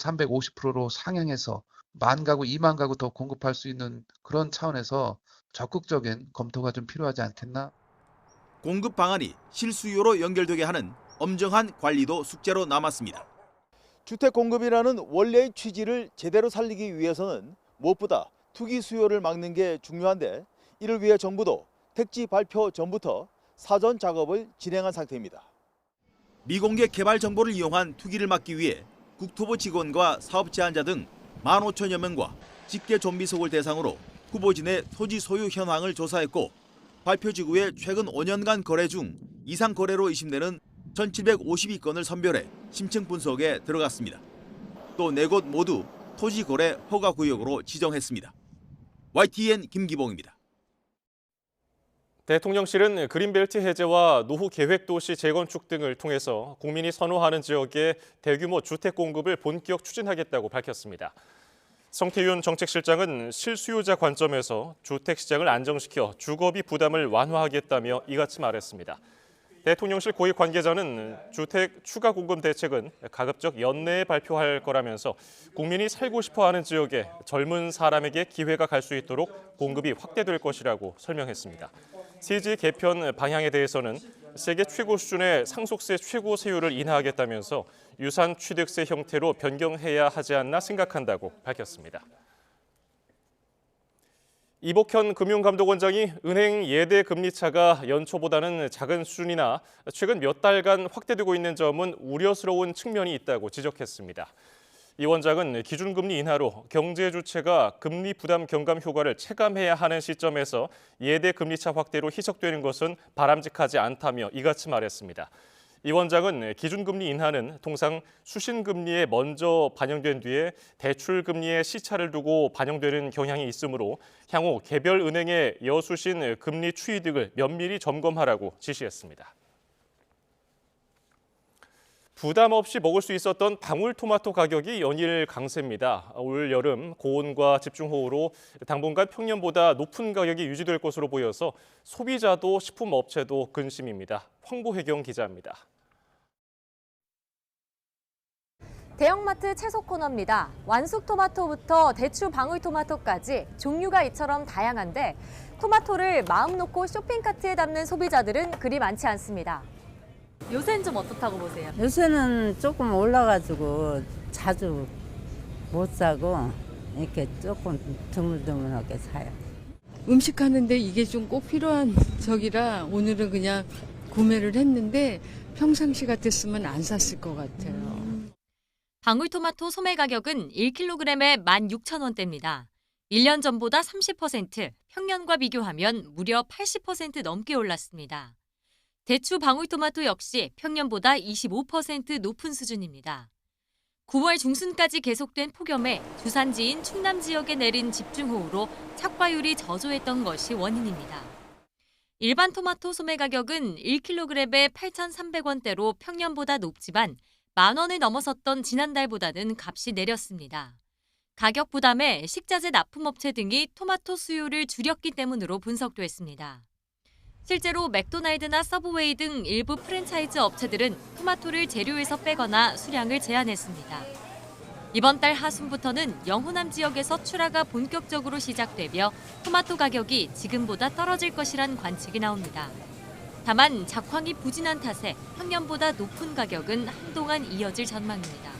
350%로 상향해서 10,000 가구, 20,000 가구 더 공급할 수 있는 그런 차원에서 적극적인 검토가 좀 필요하지 않겠나? 공급 방안이 실수요로 연결되게 하는 엄정한 관리도 숙제로 남았습니다. 주택 공급이라는 원래의 취지를 제대로 살리기 위해서는 무엇보다 투기 수요를 막는 게 중요한데 이를 위해 정부도 택지 발표 전부터 사전 작업을 진행한 상태입니다. 미공개 개발 정보를 이용한 투기를 막기 위해 국토부 직원과 사업 제한자 등 15,000여 명과 직계 좀비속을 대상으로 후보지 내 토지 소유 현황을 조사했고 발표지구의 최근 5년간 거래 중 이상 거래로 의심되는 1,752건을 선별해 심층 분석에 들어갔습니다. 또 4곳 모두 토지 거래 허가 구역으로 지정했습니다. YTN 김기봉입니다. 대통령실은 그린벨트 해제와 노후 계획도시 재건축 등을 통해서 국민이 선호하는 지역에 대규모 주택 공급을 본격 추진하겠다고 밝혔습니다. 성태윤 정책실장은 실수요자 관점에서 주택시장을 안정시켜 주거비 부담을 완화하겠다며 이같이 말했습니다. 대통령실 고위 관계자는 주택 추가 공급 대책은 가급적 연내에 발표할 거라면서 국민이 살고 싶어하는 지역에 젊은 사람에게 기회가 갈 수 있도록 공급이 확대될 것이라고 설명했습니다. 세제 개편 방향에 대해서는 세계 최고 수준의 상속세 최고 세율을 인하하겠다면서 유산 취득세 형태로 변경해야 하지 않나 생각한다고 밝혔습니다. 이복현 금융감독원장이 은행 예대 금리 차가 연초보다는 작은 수준이나 최근 몇 달간 확대되고 있는 점은 우려스러운 측면이 있다고 지적했습니다. 이 원장은 기준금리 인하로 경제 주체가 금리 부담 경감 효과를 체감해야 하는 시점에서 예대 금리 차 확대로 희석되는 것은 바람직하지 않다며 이같이 말했습니다. 이 원장은 기준금리 인하는 통상 수신금리에 먼저 반영된 뒤에 대출금리의 시차를 두고 반영되는 경향이 있으므로 향후 개별 은행의 여수신 금리 추이 등을 면밀히 점검하라고 지시했습니다. 부담 없이 먹을 수 있었던 방울토마토 가격이 연일 강세입니다. 올 여름 고온과 집중호우로 당분간 평년보다 높은 가격이 유지될 것으로 보여서 소비자도 식품업체도 근심입니다. 황보혜경 기자입니다. 대형마트 채소 코너입니다. 완숙 토마토부터 대추 방울토마토까지 종류가 이처럼 다양한데 토마토를 마음 놓고 쇼핑카트에 담는 소비자들은 그리 많지 않습니다. 요새는 좀 어떻다고 보세요? 요새는 조금 올라가지고 자주 못 사고 이렇게 조금 드물드물하게 사요. 음식하는데 이게 좀 꼭 필요한 적이라 오늘은 그냥 구매를 했는데 평상시 같았으면 안 샀을 것 같아요. 방울토마토 소매 가격은 1kg에 16,000원대입니다. 1년 전보다 30%, 평년과 비교하면 무려 80% 넘게 올랐습니다. 대추 방울토마토 역시 평년보다 25% 높은 수준입니다. 9월 중순까지 계속된 폭염에 주산지인 충남 지역에 내린 집중호우로 착과율이 저조했던 것이 원인입니다. 일반 토마토 소매 가격은 1kg에 8,300원대로 평년보다 높지만 만 원을 넘어섰던 지난달보다는 값이 내렸습니다. 가격 부담에 식자재 납품업체 등이 토마토 수요를 줄였기 때문으로 분석됐습니다. 실제로 맥도날드나 서브웨이 등 일부 프랜차이즈 업체들은 토마토를 재료에서 빼거나 수량을 제한했습니다. 이번 달 하순부터는 영호남 지역에서 출하가 본격적으로 시작되며 토마토 가격이 지금보다 떨어질 것이란 관측이 나옵니다. 다만 작황이 부진한 탓에 평년보다 높은 가격은 한동안 이어질 전망입니다.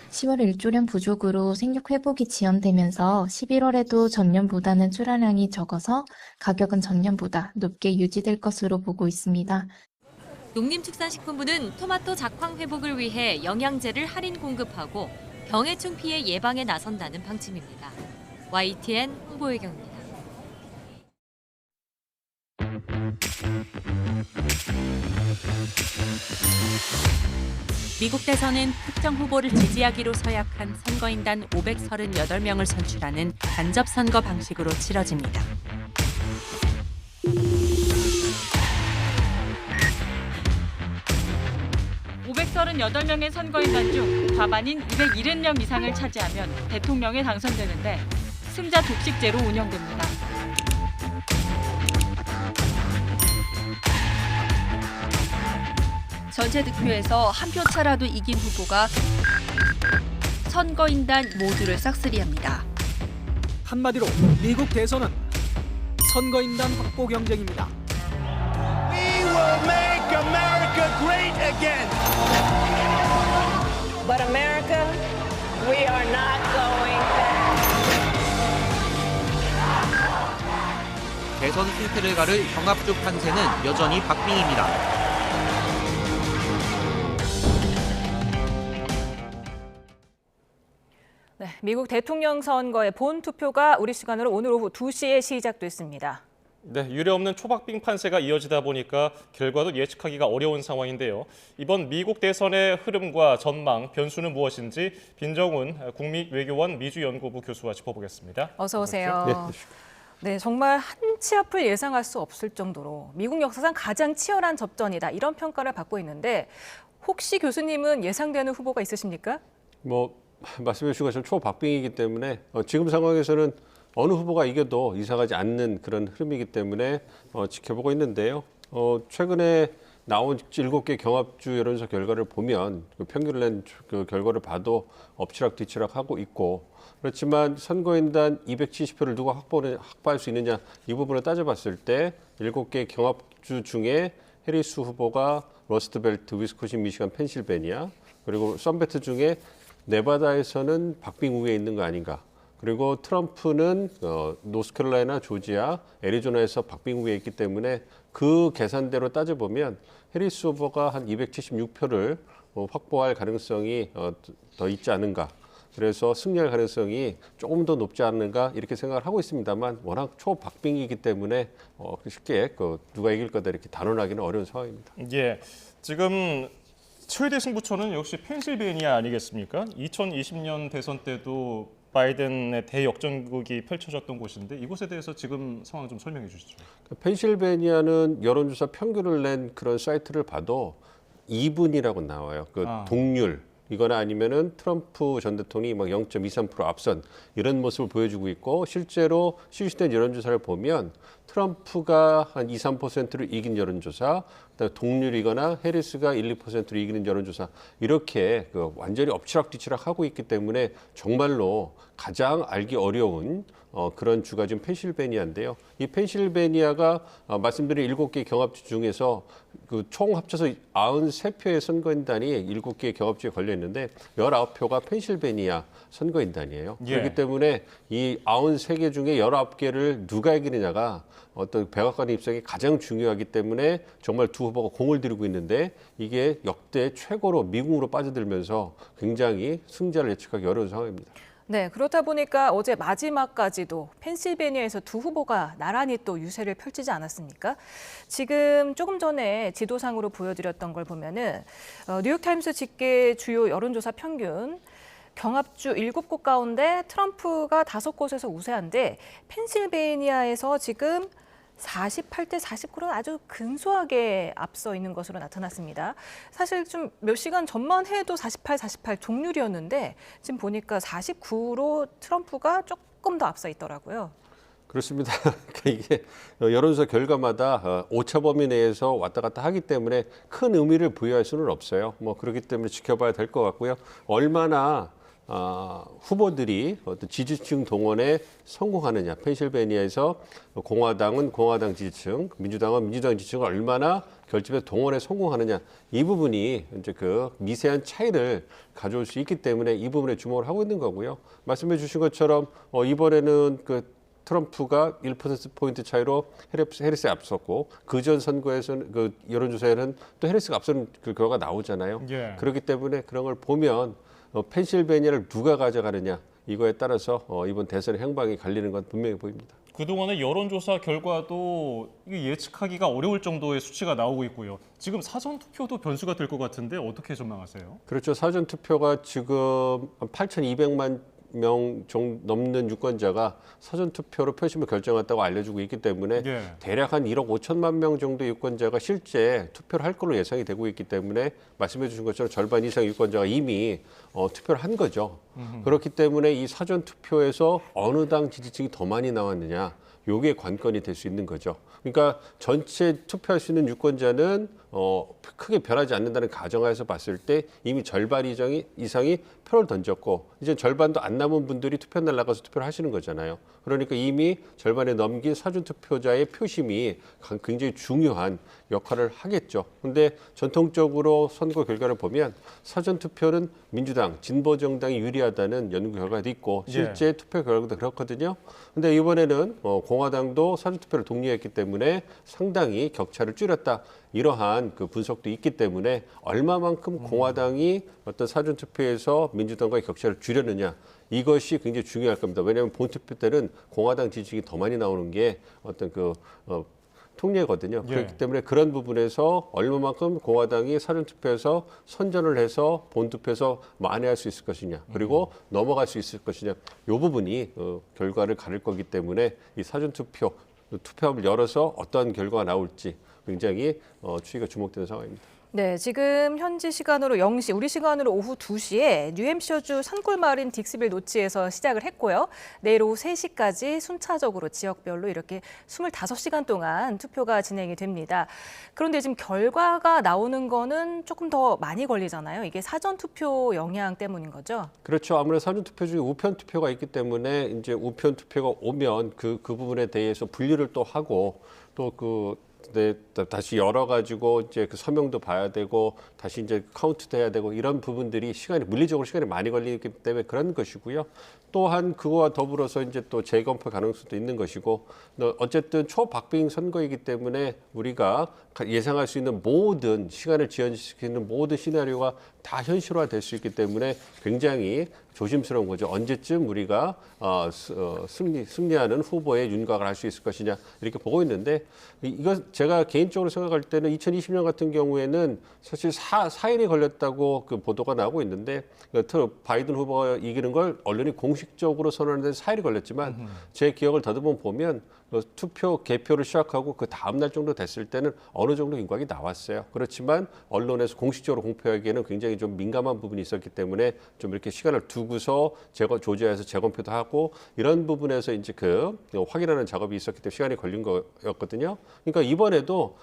10월 일조량 부족으로 생육 회복이 지연되면서 11월에도 전년보다는 출하량이 적어서 가격은 전년보다 높게 유지될 것으로 보고 있습니다. 농림축산식품부는 토마토 작황 회복을 위해 영양제를 할인 공급하고 병해충 피해 예방에 나선다는 방침입니다. YTN 홍보혜경입니다. 미국 대선은 특정 후보를 지지하기로 서약한 선거인단 538명을 선출하는 간접 선거 방식으로 치러집니다. (538명의) 선거인단 중 과반인 270명 이상을 차지하면 대통령에 당선되는데 승자 독식제로 운영됩니다. 전체 득표에서 한 표 차라도 이긴 후보가 선거인단 모두를 싹쓸이합니다. 한마디로 미국 대선은 선거인단 확보 경쟁입니다. We will make America great again. But America, we are not going back. 대선 승패를 가를 경합주 판세는 여전히 박빙입니다. 네, 미국 대통령 선거의 본 투표가 우리 시간으로 오늘 오후 2시에 시작됐습니다. 네, 유례없는 초박빙 판세가 이어지다 보니까 결과도 예측하기가 어려운 상황인데요. 이번 미국 대선의 흐름과 전망, 변수는 무엇인지 빈정훈 국립외교원 미주연구부 교수와 짚어보겠습니다. 어서 오세요. 네, 정말 한치 앞을 예상할 수 없을 정도로 미국 역사상 가장 치열한 접전이다, 이런 평가를 받고 있는데 혹시 교수님은 예상되는 후보가 있으십니까? 말씀해 주신 것처럼 초박빙이기 때문에 지금 상황에서는 어느 후보가 이겨도 이상하지 않는 그런 흐름이기 때문에 지켜보고 있는데요. 최근에 나온 7개 경합주 여론조사 결과를 보면 그 평균을 낸 그 결과를 봐도 엎치락뒤치락 하고 있고, 그렇지만 선거인단 270표를 누가 확보할 수 있느냐 이 부분을 따져봤을 때 7개 경합주 중에 해리스 후보가 러스트벨트, 위스콘신, 미시간, 펜실베니아, 그리고 선베트 중에 네바다에서는 박빙 우위에 있는 거 아닌가. 그리고 트럼프는 노스캐롤라이나, 조지아, 애리조나에서 박빙 우위에 있기 때문에 그 계산대로 따져보면 해리스 후보가 한 276표를 확보할 가능성이 더 있지 않은가. 그래서 승리할 가능성이 조금 더 높지 않는가 이렇게 생각을 하고 있습니다만 워낙 초박빙이기 때문에 쉽게 누가 이길 거다 이렇게 단언하기는 어려운 상황입니다. 예, 지금 최대 승부처는 역시 펜실베니아 아니겠습니까? 2020년 대선 때도 바이든의 대역전극이 펼쳐졌던 곳인데 이곳에 대해서 지금 상황 좀 설명해 주시죠. 펜실베니아는 여론조사 평균을 낸 그런 사이트를 봐도 2분이라고 나와요. 동률. 이거나 아니면은 트럼프 전 대통령이 막 0.23% 앞선 이런 모습을 보여주고 있고, 실제로 실시된 여론조사를 보면 트럼프가 한 2, 3%를 이긴 여론조사, 그다음에 동률이거나 해리스가 1, 2%를 이기는 여론조사, 이렇게 완전히 엎치락뒤치락 하고 있기 때문에 정말로 가장 알기 어려운 그런 주가 지금 펜실베니아인데요. 이 펜실베니아가 말씀드린 7개 경합주 중에서 총 합쳐서 93표의 선거인단이 7개의 경합주에 걸려 있는데 19표가 펜실베니아 선거인단이에요. 예. 그렇기 때문에 이 93개 중에 19개를 누가 이기느냐가 어떤 백악관 입장이 가장 중요하기 때문에 정말 두 후보가 공을 들이고 있는데, 이게 역대 최고로 미궁으로 빠져들면서 굉장히 승자를 예측하기 어려운 상황입니다. 네, 그렇다 보니까 어제 마지막까지도 펜실베니아에서 두 후보가 나란히 또 유세를 펼치지 않았습니까? 지금 조금 전에 지도상으로 보여드렸던 걸 보면은 뉴욕타임스 집계 주요 여론조사 평균 경합주 7곳 가운데 트럼프가 5곳에서 우세한데 펜실베니아에서 지금 48대 49로 아주 근소하게 앞서 있는 것으로 나타났습니다. 사실 좀 몇 시간 전만 해도 48 동률이었는데 지금 보니까 49로 트럼프가 조금 더 앞서 있더라고요. 그렇습니다. 이게 여론조사 결과마다 오차 범위 내에서 왔다 갔다 하기 때문에 큰 의미를 부여할 수는 없어요. 그렇기 때문에 지켜봐야 될 것 같고요. 얼마나 후보들이 어떤 지지층 동원에 성공하느냐. 펜실베니아에서 공화당은 공화당 지지층, 민주당은 민주당 지지층을 얼마나 결집해서 동원에 성공하느냐. 이 부분이 이제 그 미세한 차이를 가져올 수 있기 때문에 이 부분에 주목을 하고 있는 거고요. 말씀해 주신 것처럼 이번에는 트럼프가 1%포인트 차이로 해리스에 앞섰고, 그전 선거에서는 여론조사에는 또 해리스가 앞서는 그 결과가 나오잖아요. 예. 그렇기 때문에 그런 걸 보면 펜실베니아를 누가 가져가느냐, 이거에 따라서 이번 대선의 행방이 갈리는 건 분명히 보입니다. 그동안의 여론조사 결과도 예측하기가 어려울 정도의 수치가 나오고 있고요. 지금 사전투표도 변수가 될 것 같은데 어떻게 전망하세요? 그렇죠. 사전투표가 지금 8,200만 명 넘는 유권자가 사전투표로 표심을 결정했다고 알려주고 있기 때문에 예. 대략 한 1억 5천만 명 정도의 유권자가 실제 투표를 할 걸로 예상이 되고 있기 때문에 말씀해 주신 것처럼 절반 이상 유권자가 이미 투표를 한 거죠. 그렇기 때문에 이 사전투표에서 어느 당 지지층이 더 많이 나왔느냐, 요게 관건이 될 수 있는 거죠. 그러니까 전체 투표할 수 있는 유권자는 크게 변하지 않는다는 가정하에서 봤을 때 이미 절반 이상이 표를 던졌고, 이제 절반도 안 남은 분들이 투표날 나가서 투표를 하시는 거잖아요. 그러니까 이미 절반에 넘긴 사전투표자의 표심이 굉장히 중요한 역할을 하겠죠. 그런데 전통적으로 선거 결과를 보면 사전투표는 민주당, 진보정당이 유리하다는 연구 결과도 있고 실제 투표 결과도 그렇거든요. 그런데 이번에는 공화당도 사전투표를 독려했기 때문에 상당히 격차를 줄였다. 이러한 그 분석도 있기 때문에 얼마만큼 공화당이 어떤 사전투표에서 민주당과의 격차를 줄였느냐, 이것이 굉장히 중요할 겁니다. 왜냐하면 본투표 때는 공화당 지지층이 더 많이 나오는 게 어떤 통례거든요. 그렇기 때문에 그런 부분에서 얼마만큼 공화당이 사전투표에서 선전을 해서 본투표에서 만회할 수 있을 것이냐, 그리고 넘어갈 수 있을 것이냐, 이 부분이 결과를 가릴 거기 때문에 이 사전투표, 투표함을 열어서 어떤 결과가 나올지, 굉장히 추이가 주목되는 상황입니다. 네, 지금 현지 시간으로 0시, 우리 시간으로 오후 2시에 뉴햄셔주 산골마을인 딕스빌 노치에서 시작을 했고요. 내일 오후 3시까지 순차적으로 지역별로 이렇게 25시간 동안 투표가 진행이 됩니다. 그런데 지금 결과가 나오는 거는 조금 더 많이 걸리잖아요. 이게 사전투표 영향 때문인 거죠? 그렇죠. 아무래도 사전투표 중에 우편투표가 있기 때문에 이제 우편투표가 오면 그 부분에 대해서 분류를 또 하고 또 다시 열어가지고 이제 그 서명도 봐야 되고 다시 이제 카운트도 해야 되고 이런 부분들이 물리적으로 시간이 많이 걸리기 때문에 그런 것이고요. 또한 그거와 더불어서 이제 또 재검표 가능성도 있는 것이고 어쨌든 초박빙 선거이기 때문에 우리가 예상할 수 있는 모든 시간을 지연시키는 모든 시나리오가 다 현실화될 수 있기 때문에 굉장히 조심스러운 거죠. 언제쯤 우리가 승리하는 후보의 윤곽을 할 수 있을 것이냐 이렇게 보고 있는데 이거 제가 개인적으로 생각할 때는 2020년 같은 경우에는 사실 4일이 걸렸다고 그 보도가 나오고 있는데 바이든 후보가 이기는 걸 언론이 공식적으로 선언하는 데 4일이 걸렸지만 제 기억을 더듬어 보면 투표 개표를 시작하고 그 다음 날 정도 됐을 때는 어느 정도 윤곽이 나왔어요. 그렇지만 언론에서 공식적으로 공표하기에는 굉장히 좀 민감한 부분이 있었기 때문에 좀 이렇게 시간을 두고서 조제해서 재검표도 하고 이런 부분에서 이제 확인하는 작업이 있었기 때문에 시간이 걸린 거였거든요. 그러니까 이번에도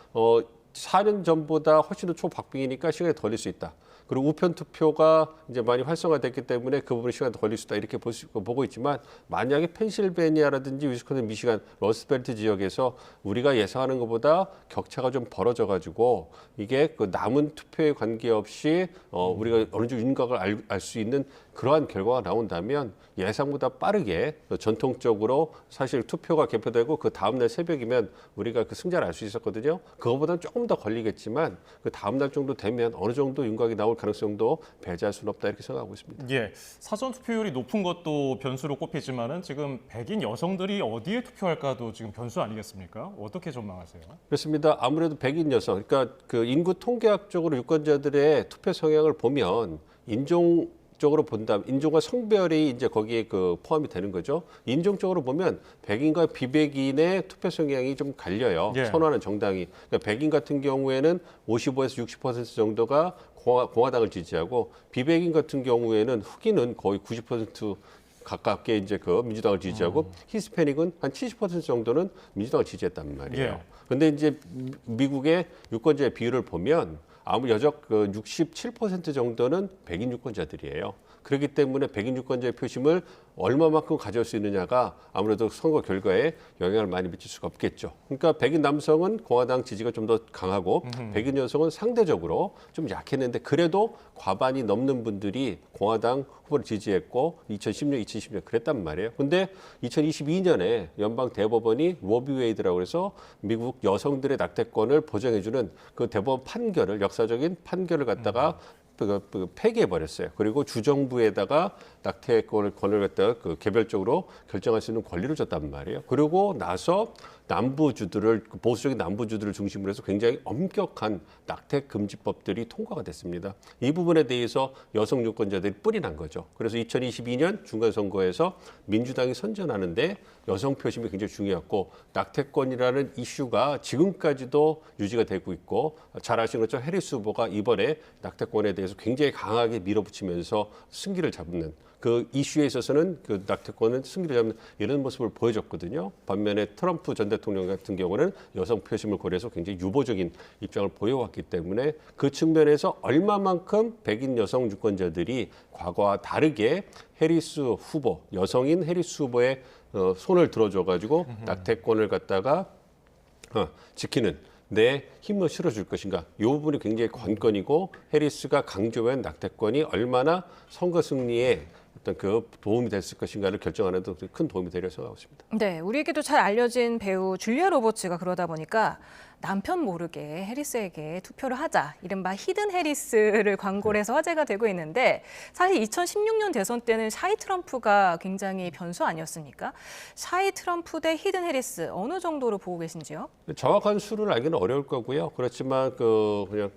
4년 전보다 훨씬 더 초박빙이니까 시간이 더 걸릴 수 있다. 그리고 우편 투표가 이제 많이 활성화됐기 때문에 그 부분에 시간이 더 걸릴 수 있다 이렇게 보고 있지만 만약에 펜실베니아라든지 위스콘신, 미시간, 러스트벨트 지역에서 우리가 예상하는 것보다 격차가 좀 벌어져가지고 이게 그 남은 투표에 관계없이 우리가 어느 정도 윤곽을 알 수 있는 그러한 결과가 나온다면 예상보다 빠르게 전통적으로 사실 투표가 개표되고 그 다음날 새벽이면 우리가 그 승자를 알 수 있었거든요. 그거보다는 조금 더 걸리겠지만 그 다음날 정도 되면 어느 정도 윤곽이 나올 가능성도 배제할 수는 없다 이렇게 생각하고 있습니다. 예, 사전 투표율이 높은 것도 변수로 꼽히지만은 지금 백인 여성들이 어디에 투표할까도 지금 변수 아니겠습니까? 어떻게 전망하세요? 그렇습니다. 아무래도 백인 여성, 그러니까 그 인구 통계학적으로 유권자들의 투표 성향을 보면 인종적으로 본다면 인종과 성별이 이제 거기에 포함이 되는 거죠. 인종적으로 보면 백인과 비백인의 투표 성향이 좀 갈려요. 예. 선호하는 정당이. 그러니까 백인 같은 경우에는 55에서 60% 정도가 공화당을 지지하고 비백인 같은 경우에는 흑인은 거의 90% 가깝게 이제 민주당을 지지하고 히스패닉은 한 70% 정도는 민주당을 지지했단 말이에요. 그런데 이제 미국의 유권자의 비율을 보면 아무 여적 67% 정도는 백인 유권자들이에요. 그렇기 때문에 백인 유권자의 표심을 얼마만큼 가져올 수 있느냐가 아무래도 선거 결과에 영향을 많이 미칠 수가 없겠죠. 그러니까 백인 남성은 공화당 지지가 좀 더 강하고 백인 여성은 상대적으로 좀 약했는데 그래도 과반이 넘는 분들이 공화당 후보를 지지했고 2010년, 2020년 그랬단 말이에요. 근데 2022년에 연방 대법원이 로비웨이드라고 해서 미국 여성들의 낙태권을 보장해주는 그 대법원 판결을 역사적인 판결을 갖다가 폐기해버렸어요. 그리고 주정부에다가 낙태권을 갖다가 개별적으로 결정할 수 있는 권리를 줬단 말이에요. 그리고 나서 보수적인 남부주들을 중심으로 해서 굉장히 엄격한 낙태 금지법들이 통과가 됐습니다. 이 부분에 대해서 여성 유권자들이 뿔이 난 거죠. 그래서 2022년 중간선거에서 민주당이 선전하는데 여성 표심이 굉장히 중요했고 낙태권이라는 이슈가 지금까지도 유지가 되고 있고 잘 아시는 것처럼 해리스 후보가 이번에 낙태권에 대해서 굉장히 강하게 밀어붙이면서 승기를 잡는 그 이슈에 있어서는 그 낙태권은 승기를 잡는 이런 모습을 보여줬거든요. 반면에 트럼프 전 대통령 같은 경우는 여성 표심을 고려해서 굉장히 유보적인 입장을 보여왔기 때문에 그 측면에서 얼마만큼 백인 여성 유권자들이 과거와 다르게 해리스 후보, 여성인 해리스 후보의 손을 들어줘가지고 낙태권을 갖다가 지키는 내 힘을 실어줄 것인가. 이 부분이 굉장히 관건이고 해리스가 강조한 낙태권이 얼마나 선거 승리에 어떤 도움이 됐을 것인가를 결정하는 데 큰 도움이 되리라 생각하고 있습니다. 네, 우리에게도 잘 알려진 배우 줄리아 로버츠가 그러다 보니까 남편 모르게 해리스에게 투표를 하자, 이른바 히든 해리스를 광고를 해서 화제가 되고 있는데 사실 2016년 대선 때는 샤이 트럼프가 굉장히 변수 아니었습니까? 샤이 트럼프 대 히든 해리스 어느 정도로 보고 계신지요? 정확한 수를 알기는 어려울 거고요. 그렇지만 그냥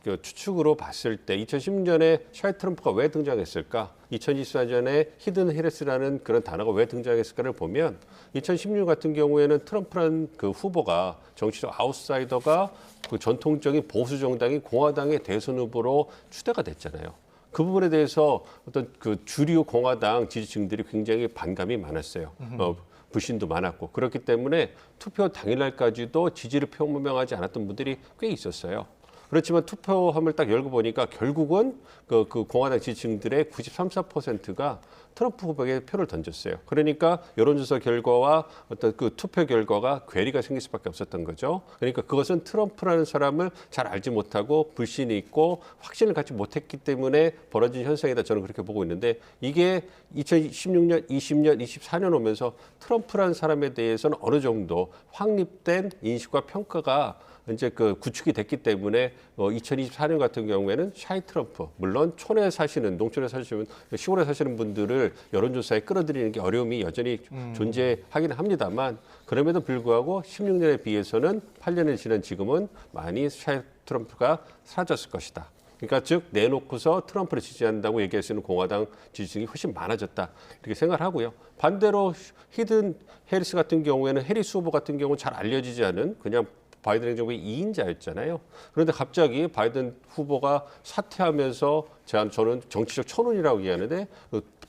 그 추측으로 봤을 때 2016년에 샤이 트럼프가 왜 등장했을까? 2024년에 히든 헤리스라는 그런 단어가 왜 등장했을까를 보면 2016년 같은 경우에는 트럼프라는 그 후보가 정치적 아웃사이더가 그 전통적인 보수 정당인 공화당의 대선 후보로 추대가 됐잖아요. 그 부분에 대해서 어떤 그 주류 공화당 지지층들이 굉장히 반감이 많았어요. 불신도 많았고 그렇기 때문에 투표 당일날까지도 지지를 표명하지 않았던 분들이 꽤 있었어요. 그렇지만 투표함을 딱 열고 보니까 결국은 그 공화당 지지층들의 93~94%가 트럼프 후보에게 표를 던졌어요. 그러니까 여론조사 결과와 어떤 그 투표 결과가 괴리가 생길 수밖에 없었던 거죠. 그러니까 그것은 트럼프라는 사람을 잘 알지 못하고 불신이 있고 확신을 갖지 못했기 때문에 벌어진 현상이다. 저는 그렇게 보고 있는데 이게 2016년, 20년, 24년 오면서 트럼프라는 사람에 대해서는 어느 정도 확립된 인식과 평가가 이제 그 구축이 됐기 때문에 2024년 같은 경우에는 샤이 트럼프, 물론 촌에 사시는, 농촌에 사시는, 시골에 사시는 분들을 여론조사에 끌어들이는 게 어려움이 여전히 존재하긴 합니다만 그럼에도 불구하고 16년에 비해서는 8년을 지난 지금은 많이 샤이 트럼프가 사라졌을 것이다. 그러니까 즉 내놓고서 트럼프를 지지한다고 얘기할 수 있는 공화당 지지층이 훨씬 많아졌다 이렇게 생각을 하고요. 반대로 히든 해리스 같은 경우에는 해리스 후보 같은 경우는 잘 알려지지 않은 그냥 바이든 행정부의 2인자였잖아요. 그런데 갑자기 바이든 후보가 사퇴하면서 저는 정치적 천운이라고 얘기하는데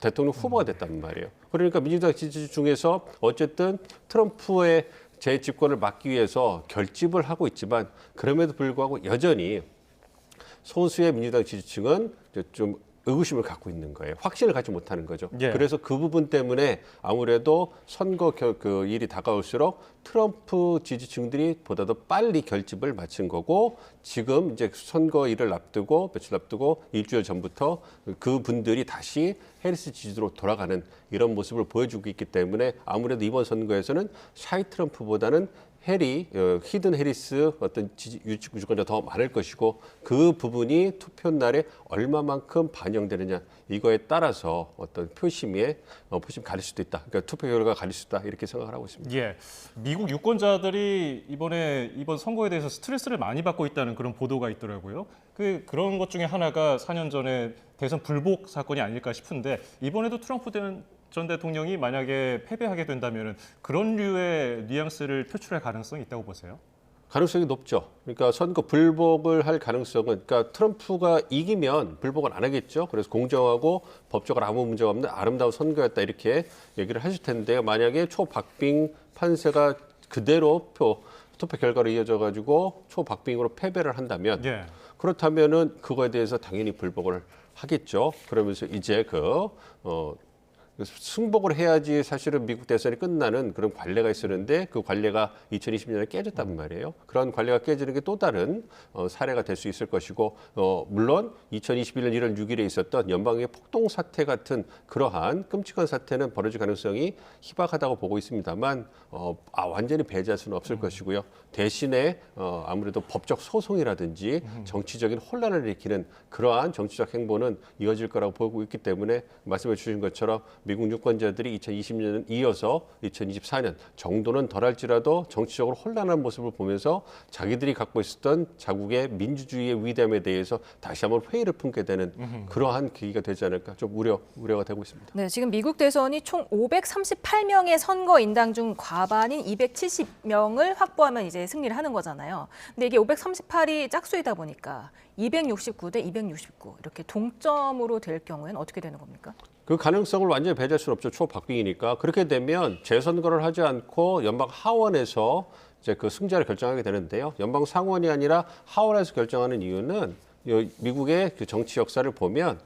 대통령 후보가 됐단 말이에요. 그러니까 민주당 지지 중에서 어쨌든 트럼프의 재집권을 막기 위해서 결집을 하고 있지만 그럼에도 불구하고 여전히 소수의 민주당 지지층은 좀 의구심을 갖고 있는 거예요. 확신을 갖지 못하는 거죠. 예. 그래서 그 부분 때문에 아무래도 선거 그 일이 다가올수록 트럼프 지지층들이 보다 더 빨리 결집을 마친 거고 지금 이제 선거 일을 앞두고 며칠 앞두고 일주일 전부터 그 분들이 다시 해리스 지지로 돌아가는 이런 모습을 보여주고 있기 때문에 아무래도 이번 선거에서는 샤이 트럼프보다는 히든 해리스 어떤 유권자 더 많을 것이고 그 부분이 투표 날에 얼마만큼 반영되느냐 이거에 따라서 어떤 표심이 갈릴 수도 있다. 그러니까 투표 결과가 갈릴 수 있다 이렇게 생각을 하고 있습니다. 예, 미국 유권자들이 이번 선거에 대해서 스트레스를 많이 받고 있다는 그런 보도가 있더라고요. 그런 것 중에 하나가 4년 전에 대선 불복 사건이 아닐까 싶은데 이번에도 트럼프 전 대통령이 만약에 패배하게 된다면 그런 류의 뉘앙스를 표출할 가능성이 있다고 보세요? 가능성이 높죠. 그러니까 선거 불복을 할 가능성은 그러니까 트럼프가 이기면 불복을 안 하겠죠. 그래서 공정하고 법적으로 아무 문제가 없는 아름다운 선거였다 이렇게 얘기를 하실 텐데요. 만약에 초박빙 판세가 그대로 투표 결과로 이어져 가지고 초박빙으로 패배를 한다면 그렇다면은 그거에 대해서 당연히 불복을 하겠죠. 그러면서 이제 승복을 해야지 사실은 미국 대선이 끝나는 그런 관례가 있었는데 그 관례가 2020년에 깨졌단 말이에요. 그런 관례가 깨지는 게 또 다른 사례가 될 수 있을 것이고 물론 2021년 1월 6일에 있었던 연방의 폭동 사태 같은 그러한 끔찍한 사태는 벌어질 가능성이 희박하다고 보고 있습니다만 완전히 배제할 수는 없을 것이고요. 대신에 아무래도 법적 소송이라든지 정치적인 혼란을 일으키는 그러한 정치적 행보는 이어질 거라고 보고 있기 때문에 말씀해 주신 것처럼 미국 유권자들이 2020년은 이어서 2024년 정도는 덜할지라도 정치적으로 혼란한 모습을 보면서 자기들이 갖고 있었던 자국의 민주주의의 위대함에 대해서 다시 한번 회의를 품게 되는 그러한 계기가 되지 않을까 좀 우려가 되고 있습니다. 네, 지금 미국 대선이 총 538명의 선거인당 중 과반인 270명을 확보하면 이제 승리를 하는 거잖아요. 근데 이게 538이 짝수이다 보니까 269 대 269 이렇게 동점으로 될 경우에는 어떻게 되는 겁니까? 그 가능성을 완전히 배제할 수는 없죠. 초박빙이니까. 그렇게 되면 재선거를 하지 않고 연방 하원에서 이제 그 승자를 결정하게 되는데요. 연방 상원이 아니라 하원에서 결정하는 이유는 미국의 그 정치 역사를 보면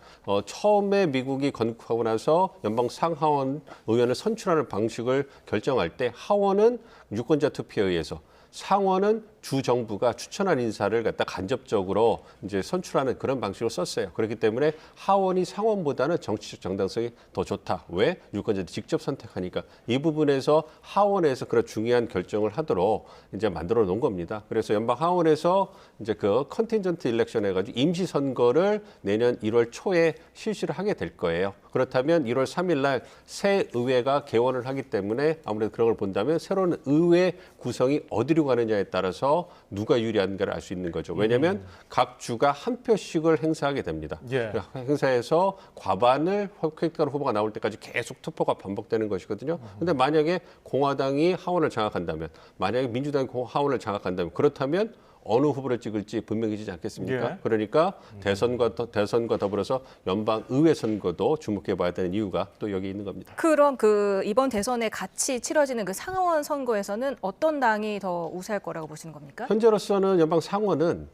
처음에 미국이 건국하고 나서 연방 상하원 의원을 선출하는 방식을 결정할 때 하원은 유권자 투표에 의해서 상원은 주 정부가 추천한 인사를 갖다 간접적으로 이제 선출하는 그런 방식을 썼어요. 그렇기 때문에 하원이 상원보다는 정치적 정당성이 더 좋다. 왜? 유권자들이 직접 선택하니까. 이 부분에서 하원에서 그런 중요한 결정을 하도록 이제 만들어 놓은 겁니다. 그래서 연방 하원에서 이제 그 컨틴전트 일렉션 해가지고 임시 선거를 내년 1월 초에 실시를 하게 될 거예요. 그렇다면 1월 3일 날 새 의회가 개원을 하기 때문에 아무래도 그런 걸 본다면 새로운 의회 구성이 어디로 가느냐에 따라서 통해서 누가 유리한가를 알 수 있는 거죠. 왜냐하면 각 주가 한 표씩을 행사하게 됩니다. 예. 행사해서 과반을 획득한 후보가 나올 때까지 계속 투표가 반복되는 것이거든요. 그런데 만약에 공화당이 하원을 장악한다면, 만약에 민주당이 하원을 장악한다면, 그렇다면 어느 후보를 찍을지 분명해지지 않겠습니까? 예. 그러니까 대선과 더불어서 연방 의회 선거도 주목해봐야 되는 이유가 또 여기 있는 겁니다. 그럼 이번 대선에 같이 치러지는 그 상원 선거에서는 어떤 당이 더 우세할 거라고 보시는 겁니까? 현재로서는 연방 상원은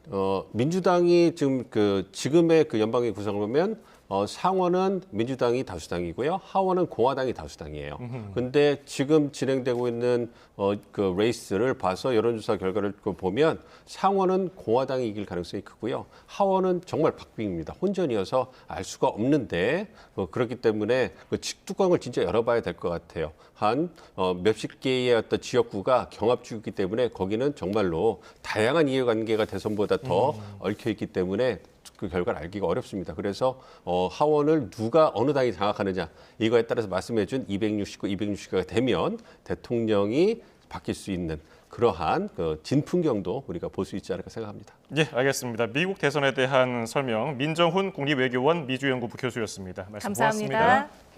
민주당이 지금의 그 연방의 구성을 보면 상원은 민주당이 다수당이고요, 하원은 공화당이 다수당이에요. 근데 지금 진행되고 있는 그 레이스를 봐서 여론조사 결과를 보면 상원은 공화당이 이길 가능성이 크고요, 하원은 정말 박빙입니다. 혼전이어서 알 수가 없는데 그렇기 때문에 그 뚜껑을 진짜 열어봐야 될 것 같아요. 한 몇십 개의 어떤 지역구가 경합주이기 때문에 거기는 정말로 다양한 이해관계가 대선보다 더 얽혀 있기 때문에 그 결과를 알기가 어렵습니다. 그래서 하원을 누가 어느 당이 장악하느냐, 이거에 따라서 말씀해준 269, 260가 되면 대통령이 바뀔 수 있는 그러한 그 진풍경도 우리가 볼 수 있지 않을까 생각합니다. 예, 알겠습니다. 미국 대선에 대한 설명 민정훈 국립외교원 미주연구부 교수였습니다. 말씀 감사합니다. 고맙습니다.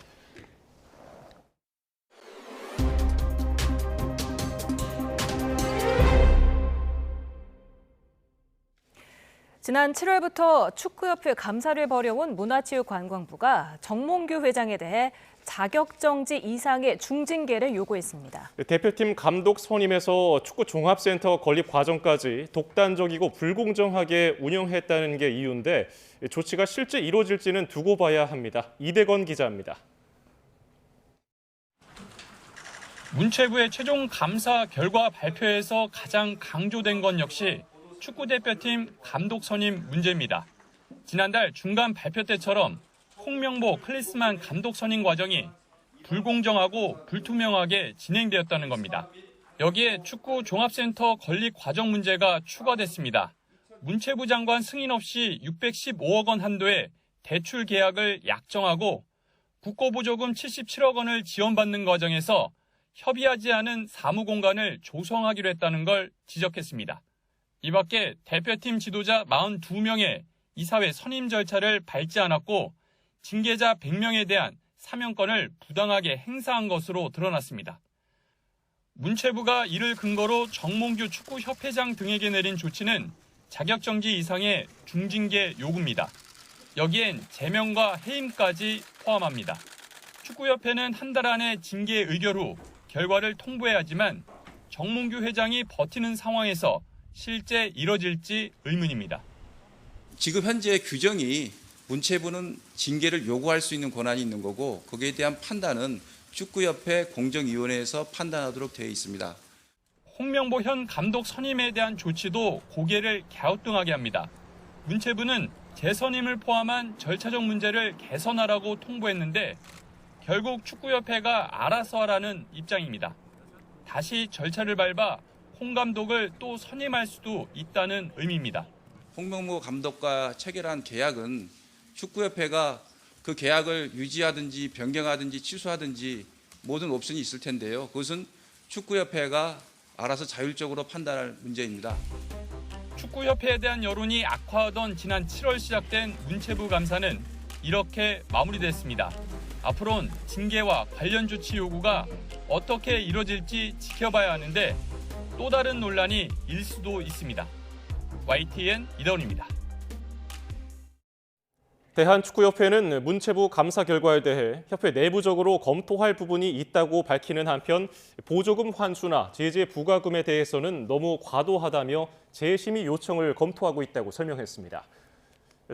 지난 7월부터 축구협회 감사를 벌여온 문화체육관광부가 정몽규 회장에 대해 자격정지 이상의 중징계를 요구했습니다. 대표팀 감독 선임에서 축구 종합센터 건립 과정까지 독단적이고 불공정하게 운영했다는 게 이유인데 조치가 실제 이루어질지는 두고 봐야 합니다. 이대건 기자입니다. 문체부의 최종 감사 결과 발표에서 가장 강조된 건 역시 축구대표팀 감독 선임 문제입니다. 지난달 중간 발표 때처럼 홍명보 클리스만 감독 선임 과정이 불공정하고 불투명하게 진행되었다는 겁니다. 여기에 축구 종합센터 건립 과정 문제가 추가됐습니다. 문체부 장관 승인 없이 615억 원 한도의 대출 계약을 약정하고 국고보조금 77억 원을 지원받는 과정에서 협의하지 않은 사무공간을 조성하기로 했다는 걸 지적했습니다. 이 밖에 대표팀 지도자 42명의 이사회 선임 절차를 밟지 않았고 징계자 100명에 대한 사면권을 부당하게 행사한 것으로 드러났습니다. 문체부가 이를 근거로 정몽규 축구협회장 등에게 내린 조치는 자격정지 이상의 중징계 요구입니다. 여기엔 제명과 해임까지 포함합니다. 축구협회는 한 달 안에 징계 의결 후 결과를 통보해야 하지만 정몽규 회장이 버티는 상황에서 실제 이뤄질지 의문입니다. 지금 현재 규정이 문체부는 징계를 요구할 수 있는 권한이 있는 거고 거기에 대한 판단은 축구협회 공정위원회에서 판단하도록 되어 있습니다. 홍명보 현 감독 선임에 대한 조치도 고개를 갸우뚱하게 합니다. 문체부는 재선임을 포함한 절차적 문제를 개선하라고 통보했는데 결국 축구협회가 알아서 하라는 입장입니다. 다시 절차를 밟아 홍 감독을 또 선임할 수도 있다는 의미입니다. 홍명보 감독과 체결한 계약은 축구협회가 그 계약을 유지하든지 변경하든지 취소하든지 모든 옵션이 있을 텐데요. 그것은 축구협회가 알아서 자율적으로 판단할 문제입니다. 축구협회에 대한 여론이 악화하던 지난 7월 시작된 문체부 감사는 이렇게 마무리됐습니다. 앞으로는 징계와 관련 조치 요구가 어떻게 이뤄질지 지켜봐야 하는데 또 다른 논란이 일 수도 있습니다. YTN 이다운입니다. 대한축구협회는 문체부 감사 결과에 대해 협회 내부적으로 검토할 부분이 있다고 밝히는 한편 보조금 환수나 제재 부과금에 대해서는 너무 과도하다며 재심의 요청을 검토하고 있다고 설명했습니다.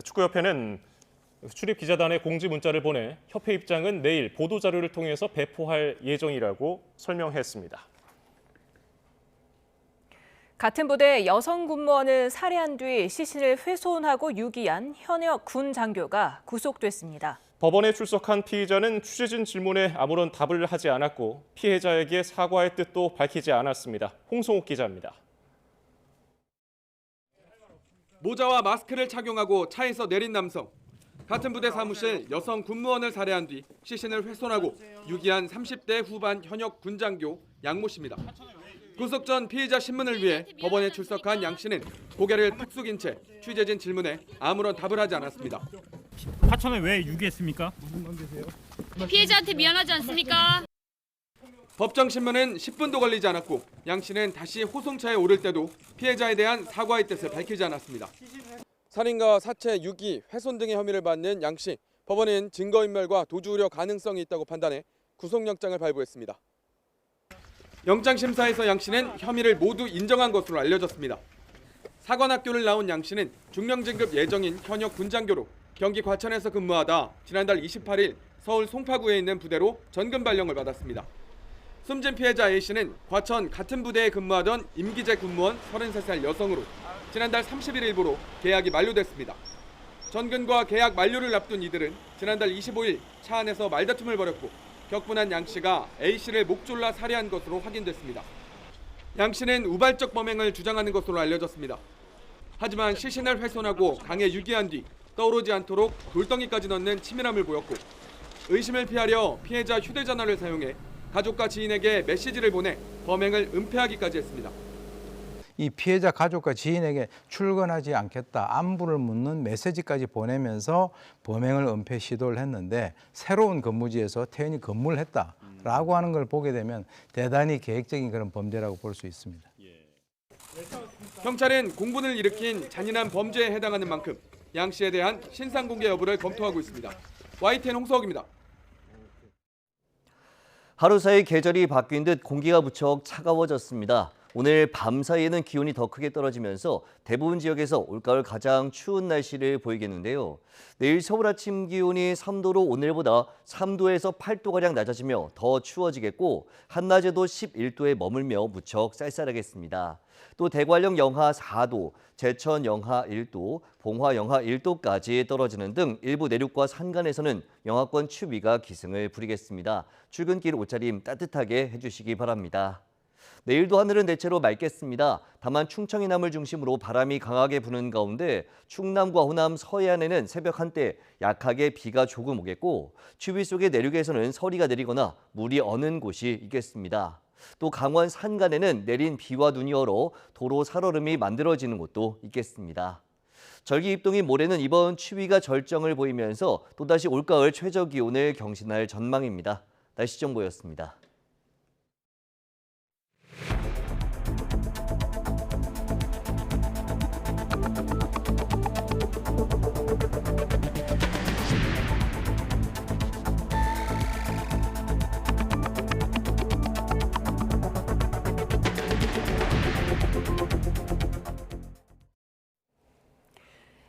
축구협회는 출입 기자단에 공지 문자를 보내 협회 입장은 내일 보도자료를 통해서 배포할 예정이라고 설명했습니다. 같은 부대 여성 군무원을 살해한 뒤 시신을 훼손하고 유기한 현역 군 장교가 구속됐습니다. 법원에 출석한 피의자는 취재진 질문에 아무런 답을 하지 않았고 피해자에게 사과의 뜻도 밝히지 않았습니다. 홍성욱 기자입니다. 모자와 마스크를 착용하고 차에서 내린 남성. 같은 부대 사무실 여성 군무원을 살해한 뒤 시신을 훼손하고 유기한 30대 후반 현역 군장교 양모 씨입니다. 구속 전 피의자 신문을 위해 법원에 출석한 양 씨는 고개를 푹 숙인 채 취재진 질문에 아무런 답을 하지 않았습니다. 하천에 왜 유기했습니까? 피해자한테 미안하지 않습니까? 법정 신문은 10분도 걸리지 않았고 양 씨는 다시 호송차에 오를 때도 피해자에 대한 사과의 뜻을 밝히지 않았습니다. 살인과 사체, 유기, 훼손 등의 혐의를 받는 양 씨. 법원은 증거인멸과 도주 우려 가능성이 있다고 판단해 구속영장을 발부했습니다. 영장심사에서 양 씨는 혐의를 모두 인정한 것으로 알려졌습니다. 사관학교를 나온 양 씨는 중령진급 예정인 현역 군장교로 경기 과천에서 근무하다 지난달 28일 서울 송파구에 있는 부대로 전근 발령을 받았습니다. 숨진 피해자 A 씨는 과천 같은 부대에 근무하던 임기제 군무원 33살 여성으로 지난달 30일 일부로 계약이 만료됐습니다. 전근과 계약 만료를 앞둔 이들은 지난달 25일 차 안에서 말다툼을 벌였고 격분한 양 씨가 A 씨를 목 졸라 살해한 것으로 확인됐습니다. 양 씨는 우발적 범행을 주장하는 것으로 알려졌습니다. 하지만 시신을 훼손하고 강에 유기한 뒤 떠오르지 않도록 돌덩이까지 넣는 치밀함을 보였고 의심을 피하려 피해자 휴대전화를 사용해 가족과 지인에게 메시지를 보내 범행을 은폐하기까지 했습니다. 이 피해자 가족과 지인에게 출근하지 않겠다, 안부를 묻는 메시지까지 보내면서 범행을 은폐 시도를 했는데 새로운 근무지에서 태연히 근무를 했다라고 하는 걸 보게 되면 대단히 계획적인 그런 범죄라고 볼 수 있습니다. 경찰은 공분을 일으킨 잔인한 범죄에 해당하는 만큼 양 씨에 대한 신상 공개 여부를 검토하고 있습니다. YTN 홍석입니다. 하루 사이 계절이 바뀐 듯 공기가 무척 차가워졌습니다. 오늘 밤 사이에는 기온이 더 크게 떨어지면서 대부분 지역에서 올가을 가장 추운 날씨를 보이겠는데요. 내일 서울 아침 기온이 3도로 오늘보다 3도에서 8도가량 낮아지며 더 추워지겠고 한낮에도 11도에 머물며 무척 쌀쌀하겠습니다. 또 대관령 영하 4도, 제천 영하 1도, 봉화 영하 1도까지 떨어지는 등 일부 내륙과 산간에서는 영하권 추위가 기승을 부리겠습니다. 출근길 옷차림 따뜻하게 해주시기 바랍니다. 내일도 하늘은 대체로 맑겠습니다. 다만 충청 이남을 중심으로 바람이 강하게 부는 가운데 충남과 호남 서해안에는 새벽 한때 약하게 비가 조금 오겠고 추위 속의 내륙에서는 서리가 내리거나 물이 어는 곳이 있겠습니다. 또 강원 산간에는 내린 비와 눈이 얼어 도로 살얼음이 만들어지는 곳도 있겠습니다. 절기 입동인 모레는 이번 추위가 절정을 보이면서 또다시 올가을 최저기온을 경신할 전망입니다. 날씨 정보였습니다.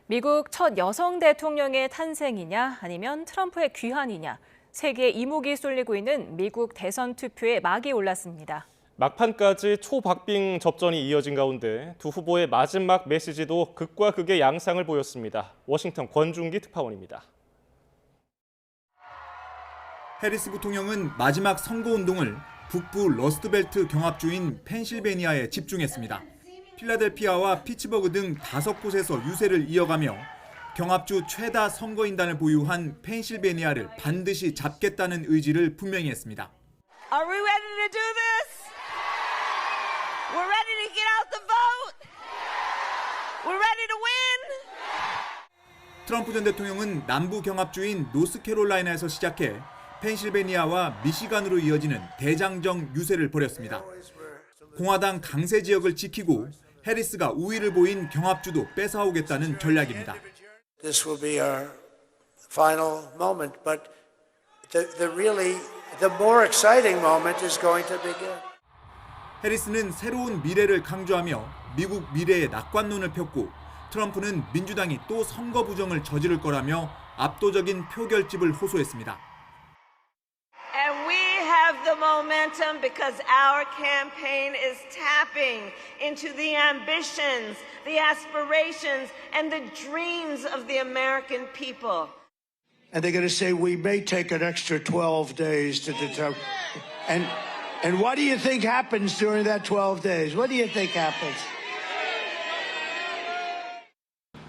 미국 첫 여성 대통령의 탄생이냐 아니면 트럼프의 귀환이냐 세계 이목이 쏠리고 있는 미국 대선 투표에 막이 올랐습니다. 막판까지 초박빙 접전이 이어진 가운데 두 후보의 마지막 메시지도 극과 극의 양상을 보였습니다. 워싱턴 권중기 특파원입니다. 해리스 부통령은 마지막 선거운동을 북부 러스트벨트 경합주인 펜실베니아에 집중했습니다. 필라델피아와 피츠버그 등 5곳에서 유세를 이어가며 경합주 최다 선거인단을 보유한 펜실베니아를 반드시 잡겠다는 의지를 분명히 했습니다. Are we ready to do this? We're ready to get out the vote. We're ready to win. 트럼프 전 대통령은 남부 경합주인 노스캐롤라이나에서 시작해 펜실베니아와 미시간으로 이어지는 대장정 유세를 벌였습니다. 공화당 강세 지역을 지키고 해리스가 우위를 보인 경합주도 뺏어오겠다는 전략입니다. This will be our final moment, but the more exciting moment is going to begin. 해리스는 새로운 미래를 강조하며 미국 미래의 낙관론을 폈고 트럼프는 민주당이 또 선거 부정을 저지를 거라며 압도적인 표결집을 호소했습니다. And we have the momentum because our campaign is tapping into the ambitions, the aspirations, and the dreams of the American people. And they're going to say we may take an extra 12 days to determine. And what do you think happens during that 12 days? What do you think happens?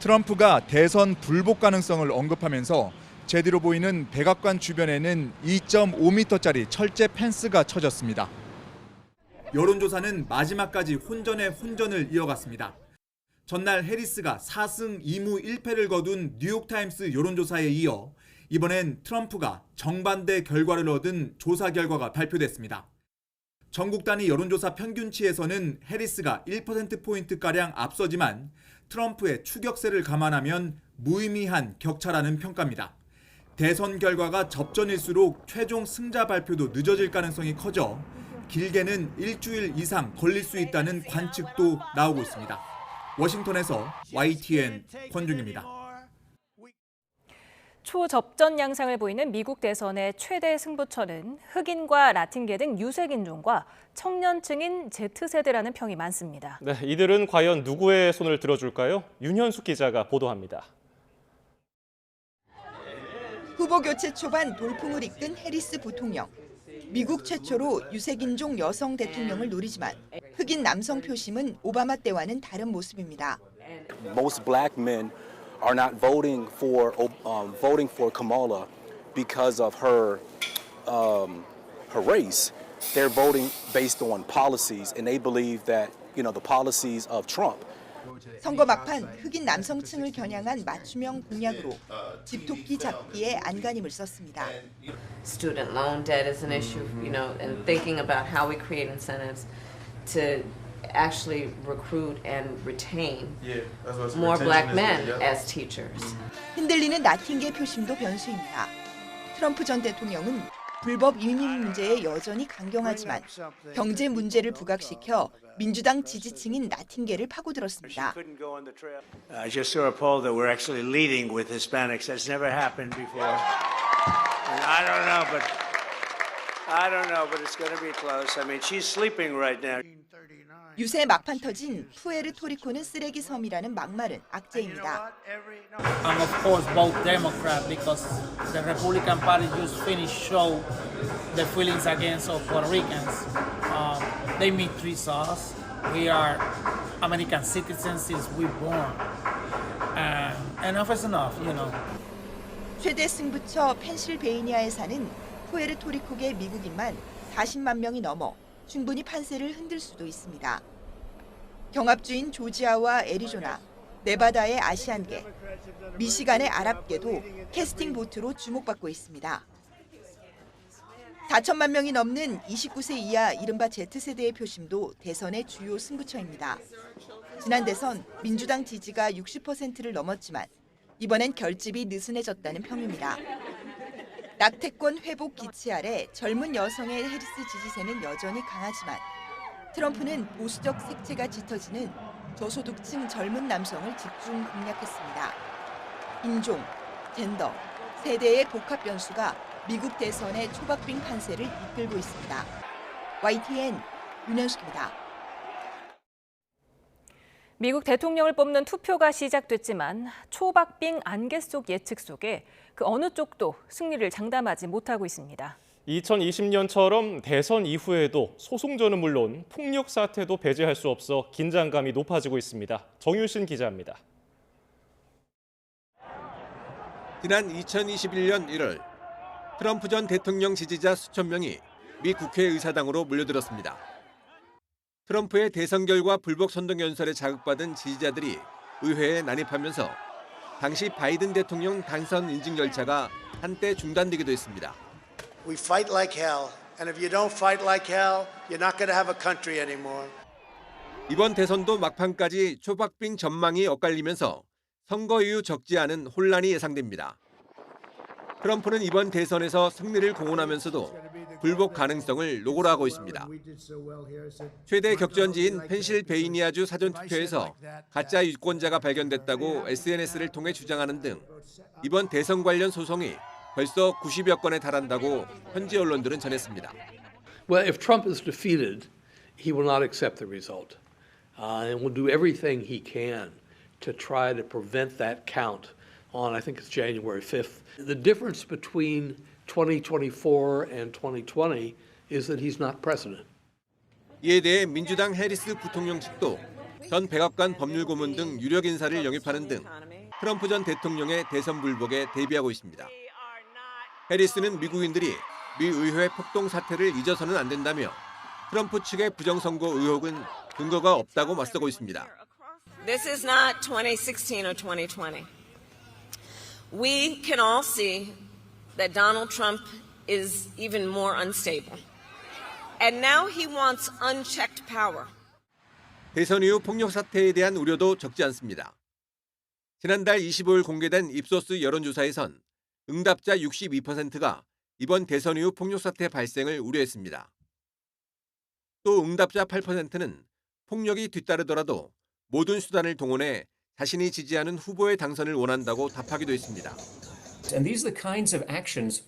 트럼프가 대선 불복 가능성을 언급하면서 제대로 보이는 백악관 주변에는 2.5m짜리 철제 펜스가 쳐졌습니다. 여론조사는 마지막까지 혼전의 혼전을 이어갔습니다. 전날 해리스가 4승 2무 1패를 거둔 뉴욕타임스 여론조사에 이어 이번엔 트럼프가 정반대 결과를 얻은 조사 결과가 발표됐습니다. 전국 단위 여론조사 평균치에서는 해리스가 1%포인트가량 앞서지만 트럼프의 추격세를 감안하면 무의미한 격차라는 평가입니다. 대선 결과가 접전일수록 최종 승자 발표도 늦어질 가능성이 커져 길게는 일주일 이상 걸릴 수 있다는 관측도 나오고 있습니다. 워싱턴에서 YTN 권중입니다. 초접전 양상을 보이는 미국 대선의 최대 승부처는 흑인과 라틴계 등 유색인종과 청년층인 Z세대라는 평이 많습니다. 네, 이들은 과연 누구의 손을 들어줄까요? 윤현숙 기자가 보도합니다. 후보 교체 초반 돌풍을 이끈 해리스 부통령. 미국 최초로 유색인종 여성 대통령을 노리지만 흑인 남성 표심은 오바마 때와는 다른 모습입니다. Most black men are not voting for Kamala because of her race. They're voting based on policies, and they believe that the policies of Trump. 선거 막판 흑인 남성층을 겨냥한 맞춤형 공약으로 집토끼 잡기에 안간힘을 썼습니다. Student loan debt is an issue, and thinking about how we create incentives to actually recruit and retain more black men as teachers. 흔들리는 라틴계 표심도 변수입니다. 트럼프 전 대통령은 불법 이민 문제에 여전히 강경하지만 경제 문제를 부각시켜 민주당 지지층인 라틴계를 파고들었습니다. I just saw a poll that we're actually leading with Hispanics. That's never happened before. And I don't know, but it's going to be close. I mean, she's sleeping right now. 유세 막판 터진 푸에르토리코는 쓰레기 섬이라는 막말은 악재입니다. I'm of course both Democrat because the Republican Party just finished show the feelings against Puerto Ricans. They mistreat us. We are American citizens since we born. Enough is enough, 최대 승부처 펜실베이니아에 사는 푸에르토리코계 미국인만 40만 명이 넘어 충분히 판세를 흔들 수도 있습니다. 경합주인 조지아와 애리조나, 네바다의 아시안계, 미시간의 아랍계도 캐스팅 보트로 주목받고 있습니다. 4천만 명이 넘는 29세 이하 이른바 Z세대의 표심도 대선의 주요 승부처입니다. 지난 대선 민주당 지지가 60%를 넘었지만 이번엔 결집이 느슨해졌다는 평입니다. 낙태권 회복 기치 아래 젊은 여성의 해리스 지지세는 여전히 강하지만 트럼프는 보수적 색채가 짙어지는 저소득층 젊은 남성을 집중 공략했습니다. 인종, 젠더, 세대의 복합 변수가 미국 대선의 초박빙 판세를 이끌고 있습니다. YTN 윤현숙입니다. 미국 대통령을 뽑는 투표가 시작됐지만 초박빙 안개 속 예측 속에 그 어느 쪽도 승리를 장담하지 못하고 있습니다. 2020년처럼 대선 이후에도 소송전은 물론 폭력 사태도 배제할 수 없어 긴장감이 높아지고 있습니다. 정유신 기자입니다. 지난 2021년 1월 트럼프 전 대통령 지지자 수천 명이 미 국회의사당으로 몰려들었습니다. 트럼프의 대선 결과 불복 선동 연설에 자극받은 지지자들이 의회에 난입하면서 당시 바이든 대통령 당선 인증 절차가 한때 중단되기도 했습니다. We fight like hell, and if you don't fight like hell, you're not going to have a country anymore. 이번 대선도 막판까지 초박빙 전망이 엇갈리면서 선거 이후 적지 않은 혼란이 예상됩니다. 트럼프는 이번 대선에서 승리를 공언하면서도 불복 가능성을 노골하고 있습니다. 최대 격전지인 펜실베이니아주 사전투표에서 가짜 유권자가 발견됐다고 SNS를 통해 주장하는 등 이번 대선 관련 소송이 벌써 90여 건에 달한다고 현지 언론들은 전했습니다. Well, if Trump is defeated, he will not accept the result, and will do everything he can to try to prevent that count on, I think it's January 5th. The difference between 2024 and 2020 is that he's not president. 이에 대해 민주당 해리스 부통령 측도 전 백악관 법률고문 등 유력 인사를 영입하는 등 트럼프 전 대통령의 대선 불복에 대비하고 있습니다. 해리스는 미국인들이 미 의회 폭동 사태를 잊어서는 안 된다며 트럼프 측의 부정선거 의혹은 근거가 없다고 맞서고 있습니다. This is not 2016 or 2020. We can all see that Donald Trump is even more unstable. And now he wants unchecked power. 대선 이후 폭력 사태에 대한 우려도 적지 않습니다. 지난달 25일 공개된 입소스 여론조사에선 응답자 62%가 이번 대선 이후 폭력 사태 발생을 우려했습니다. 또 응답자 8%는 폭력이 뒤따르더라도 모든 수단을 동원해 자신이 지지하는 후보의 당선을 원한다고 답하기도 했습니다. And these are the kinds of actions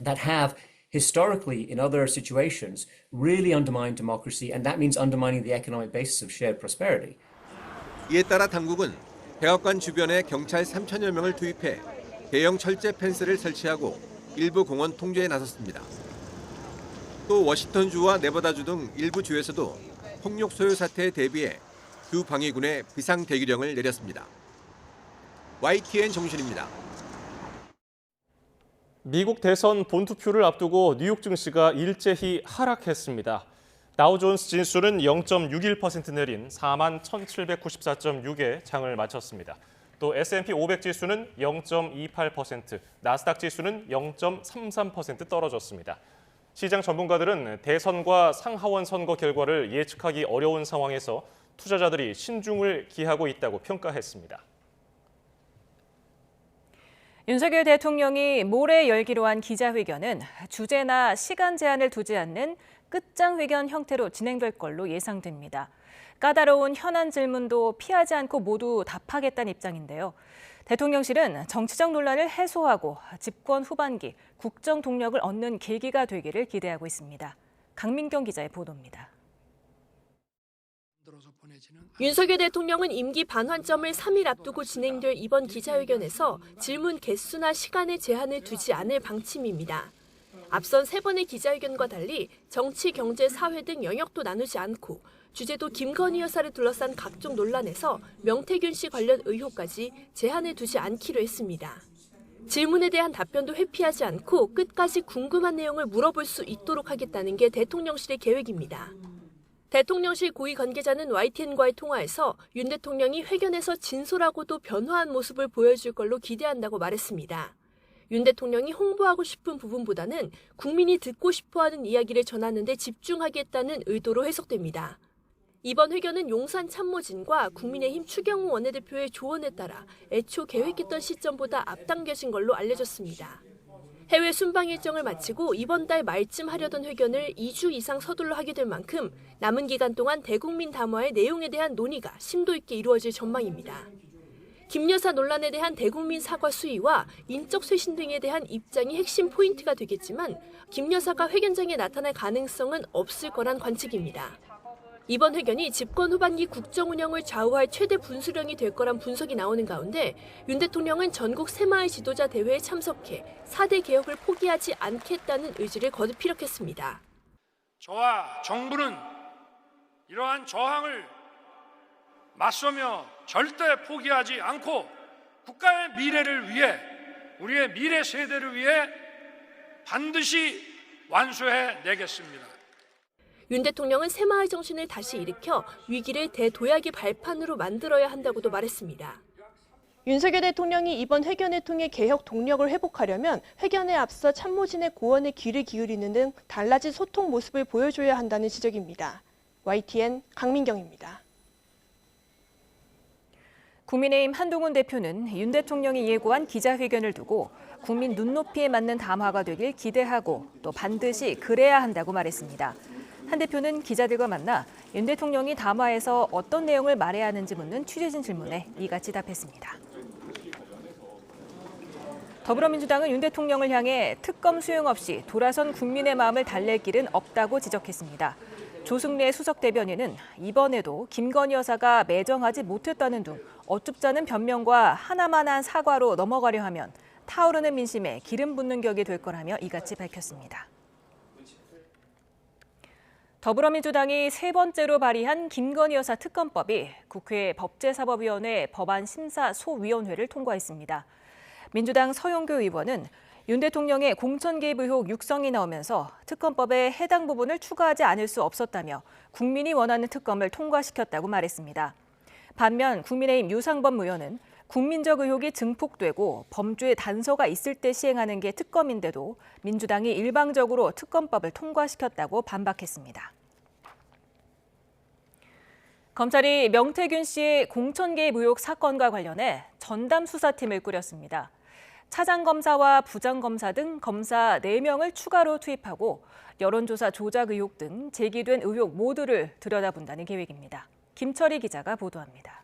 that have historically in other situations really undermined democracy, and that means undermining the economic basis of shared prosperity. 이에 따라 당국은 백악관 주변에 경찰 3천여 명을 투입해 대형 철제 펜스를 설치하고 일부 공원 통제에 나섰습니다. 또 워싱턴주와 네바다주 등 일부 주에서도 폭력 소요 사태에 대비해 주 방위군에 비상 대기령을 내렸습니다. YTN 정신입니다. 미국 대선 본투표를 앞두고 뉴욕 증시가 일제히 하락했습니다. 다우존스 지수는 0.61% 내린 41,794.6에 장을 마쳤습니다. 또 S&P 500 지수는 0.28%, 나스닥 지수는 0.33% 떨어졌습니다. 시장 전문가들은 대선과 상하원 선거 결과를 예측하기 어려운 상황에서 투자자들이 신중을 기하고 있다고 평가했습니다. 윤석열 대통령이 모레 열기로 한 기자회견은 주제나 시간 제한을 두지 않는 끝장회견 형태로 진행될 걸로 예상됩니다. 까다로운 현안 질문도 피하지 않고 모두 답하겠다는 입장인데요. 대통령실은 정치적 논란을 해소하고 집권 후반기 국정 동력을 얻는 계기가 되기를 기대하고 있습니다. 강민경 기자의 보도입니다. 윤석열 대통령은 임기 반환점을 3일 앞두고 진행될 이번 기자회견에서 질문 개수나 시간의 제한을 두지 않을 방침입니다. 앞선 3번의 기자회견과 달리 정치, 경제, 사회 등 영역도 나누지 않고 주제도 김건희 여사를 둘러싼 각종 논란에서 명태균 씨 관련 의혹까지 제한을 두지 않기로 했습니다. 질문에 대한 답변도 회피하지 않고 끝까지 궁금한 내용을 물어볼 수 있도록 하겠다는 게 대통령실의 계획입니다. 대통령실 고위 관계자는 YTN과의 통화에서 윤 대통령이 회견에서 진솔하고도 변화한 모습을 보여줄 걸로 기대한다고 말했습니다. 윤 대통령이 홍보하고 싶은 부분보다는 국민이 듣고 싶어하는 이야기를 전하는 데 집중하겠다는 의도로 해석됩니다. 이번 회견은 용산 참모진과 국민의힘 추경호 원내대표의 조언에 따라 애초 계획했던 시점보다 앞당겨진 걸로 알려졌습니다. 해외 순방 일정을 마치고 이번 달 말쯤 하려던 회견을 2주 이상 서둘러 하게 될 만큼 남은 기간 동안 대국민 담화의 내용에 대한 논의가 심도 있게 이루어질 전망입니다. 김 여사 논란에 대한 대국민 사과 수위와 인적 쇄신 등에 대한 입장이 핵심 포인트가 되겠지만 김 여사가 회견장에 나타날 가능성은 없을 거란 관측입니다. 이번 회견이 집권 후반기 국정 운영을 좌우할 최대 분수령이 될 거란 분석이 나오는 가운데 윤 대통령은 전국 새마을 지도자 대회에 참석해 4대 개혁을 포기하지 않겠다는 의지를 거듭 피력했습니다. 저와 정부는 이러한 저항을 맞서며 절대 포기하지 않고 국가의 미래를 위해 우리의 미래 세대를 위해 반드시 완수해내겠습니다. 윤 대통령은 새마을 정신을 다시 일으켜 위기를 대도약의 발판으로 만들어야 한다고도 말했습니다. 윤석열 대통령이 이번 회견을 통해 개혁 동력을 회복하려면 회견에 앞서 참모진의 고언에 귀를 기울이는 등 달라진 소통 모습을 보여줘야 한다는 지적입니다. YTN 강민경입니다. 국민의힘 한동훈 대표는 윤 대통령이 예고한 기자회견을 두고 국민 눈높이에 맞는 담화가 되길 기대하고 또 반드시 그래야 한다고 말했습니다. 한 대표는 기자들과 만나 윤 대통령이 담화에서 어떤 내용을 말해야 하는지 묻는 취재진 질문에 이같이 답했습니다. 더불어민주당은 윤 대통령을 향해 특검 수용 없이 돌아선 국민의 마음을 달랠 길은 없다고 지적했습니다. 조승래 수석 대변인은 이번에도 김건희 여사가 매정하지 못했다는 둥 어쭙지 않은 변명과 하나만한 사과로 넘어가려 하면 타오르는 민심에 기름 붓는 격이 될 거라며 이같이 밝혔습니다. 더불어민주당이 세 번째로 발의한 김건희 여사 특검법이 국회 법제사법위원회 법안심사소위원회를 통과했습니다. 민주당 서용교 의원은 윤 대통령의 공천 개입 의혹 육성이 나오면서 특검법에 해당 부분을 추가하지 않을 수 없었다며 국민이 원하는 특검을 통과시켰다고 말했습니다. 반면 국민의힘 유상범 의원은 국민적 의혹이 증폭되고 범죄의 단서가 있을 때 시행하는 게 특검인데도 민주당이 일방적으로 특검법을 통과시켰다고 반박했습니다. 검찰이 명태균 씨의 공천 개입 의혹 사건과 관련해 전담 수사팀을 꾸렸습니다. 차장검사와 부장검사 등 검사 4명을 추가로 투입하고 여론조사 조작 의혹 등 제기된 의혹 모두를 들여다본다는 계획입니다. 김철희 기자가 보도합니다.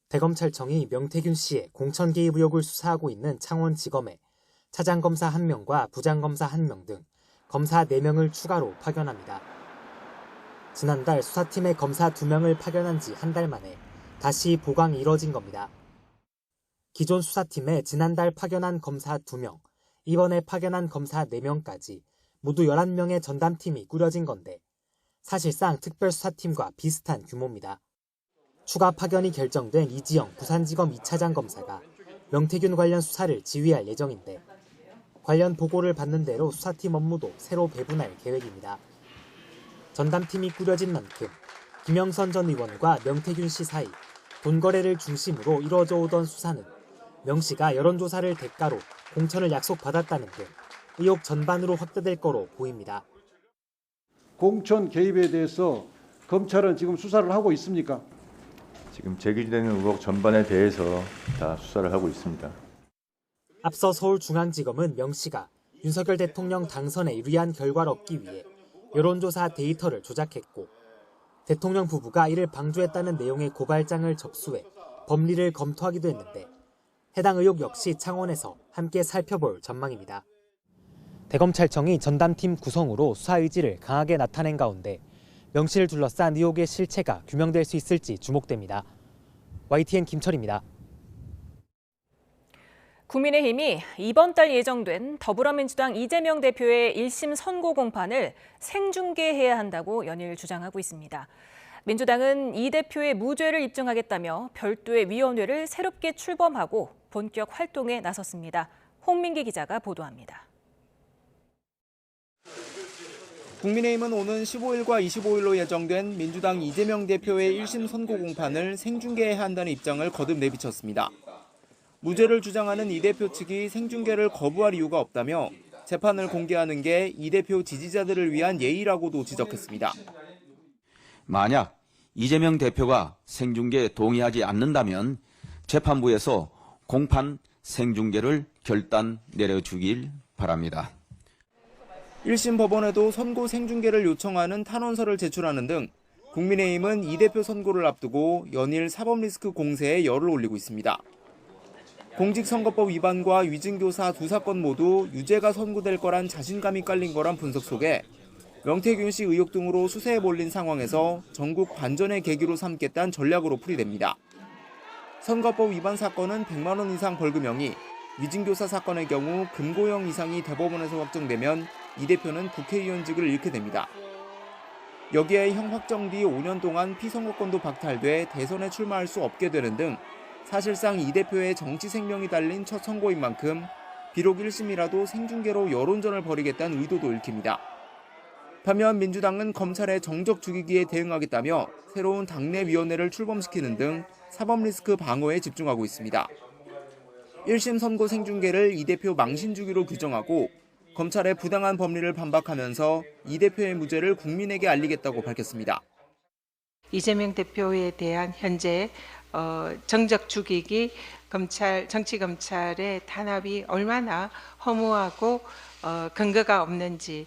대검찰청이 명태균 씨의 공천 개입 의혹을 수사하고 있는 창원지검에 차장검사 1명과 부장검사 1명 등 검사 4명을 추가로 파견합니다. 지난달 수사팀의 검사 2명을 파견한 지 한 달 만에 다시 보강이 이뤄진 겁니다. 기존 수사팀에 지난달 파견한 검사 2명, 이번에 파견한 검사 4명까지 모두 11명의 전담팀이 꾸려진 건데 사실상 특별수사팀과 비슷한 규모입니다. 추가 파견이 결정된 이지영 부산지검 2차장 검사가 명태균 관련 수사를 지휘할 예정인데 관련 보고를 받는 대로 수사팀 업무도 새로 배분할 계획입니다. 전담팀이 꾸려진 만큼 김영선 전 의원과 명태균 씨 사이 돈거래를 중심으로 이뤄져 오던 수사는 명 씨가 여론조사를 대가로 공천을 약속받았다는 등 의혹 전반으로 확대될 거로 보입니다. 공천 개입에 대해서 검찰은 지금 수사를 하고 있습니까? 지금 제기되는 의혹 전반에 대해서 다 수사를 하고 있습니다. 앞서 서울중앙지검은 명 씨가 윤석열 대통령 당선에 유리한 결과를 얻기 위해 여론조사 데이터를 조작했고 대통령 부부가 이를 방조했다는 내용의 고발장을 접수해 법리를 검토하기도 했는데 해당 의혹 역시 창원에서 함께 살펴볼 전망입니다. 대검찰청이 전담팀 구성으로 수사 의지를 강하게 나타낸 가운데 명 씨를 둘러싼 의혹의 실체가 규명될 수 있을지 주목됩니다. YTN 김철입니다. 국민의힘이 이번 달 예정된 더불어민주당 이재명 대표의 1심 선고 공판을 생중계해야 한다고 연일 주장하고 있습니다. 민주당은 이 대표의 무죄를 입증하겠다며 별도의 위원회를 새롭게 출범하고 본격 활동에 나섰습니다. 홍민기 기자가 보도합니다. 국민의힘은 오는 15일과 25일로 예정된 민주당 이재명 대표의 1심 선고 공판을 생중계해야 한다는 입장을 거듭 내비쳤습니다. 무죄를 주장하는 이 대표 측이 생중계를 거부할 이유가 없다며 재판을 공개하는 게 이 대표 지지자들을 위한 예의라고도 지적했습니다. 만약 이재명 대표가 생중계에 동의하지 않는다면 재판부에서 공판 생중계를 결단 내려주길 바랍니다. 1심 법원에도 선고 생중계를 요청하는 탄원서를 제출하는 등 국민의힘은 이 대표 선고를 앞두고 연일 사법 리스크 공세에 열을 올리고 있습니다. 공직선거법 위반과 위증교사 두 사건 모두 유죄가 선고될 거란 자신감이 깔린 거란 분석 속에 명태균 씨 의혹 등으로 수세에 몰린 상황에서 전국 반전의 계기로 삼겠다는 전략으로 풀이됩니다. 선거법 위반 사건은 100만 원 이상 벌금형이, 위증교사 사건의 경우 금고형 이상이 대법원에서 확정되면 이 대표는 국회의원직을 잃게 됩니다. 여기에 형 확정 뒤 5년 동안 피선거권도 박탈돼 대선에 출마할 수 없게 되는 등 사실상 이 대표의 정치 생명이 달린 첫 선고인 만큼 비록 1심이라도 생중계로 여론전을 벌이겠다는 의도도 읽힙니다. 반면 민주당은 검찰의 정적 죽이기에 대응하겠다며 새로운 당내위원회를 출범시키는 등 사법 리스크 방어에 집중하고 있습니다. 1심 선고 생중계를 이 대표 망신 주기로 규정하고 검찰의 부당한 법리를 반박하면서 이 대표의 무죄를 국민에게 알리겠다고 밝혔습니다. 이재명 대표에 대한 현재 정적 죽이기 정치검찰의 탄압이 얼마나 허무하고 근거가 없는지.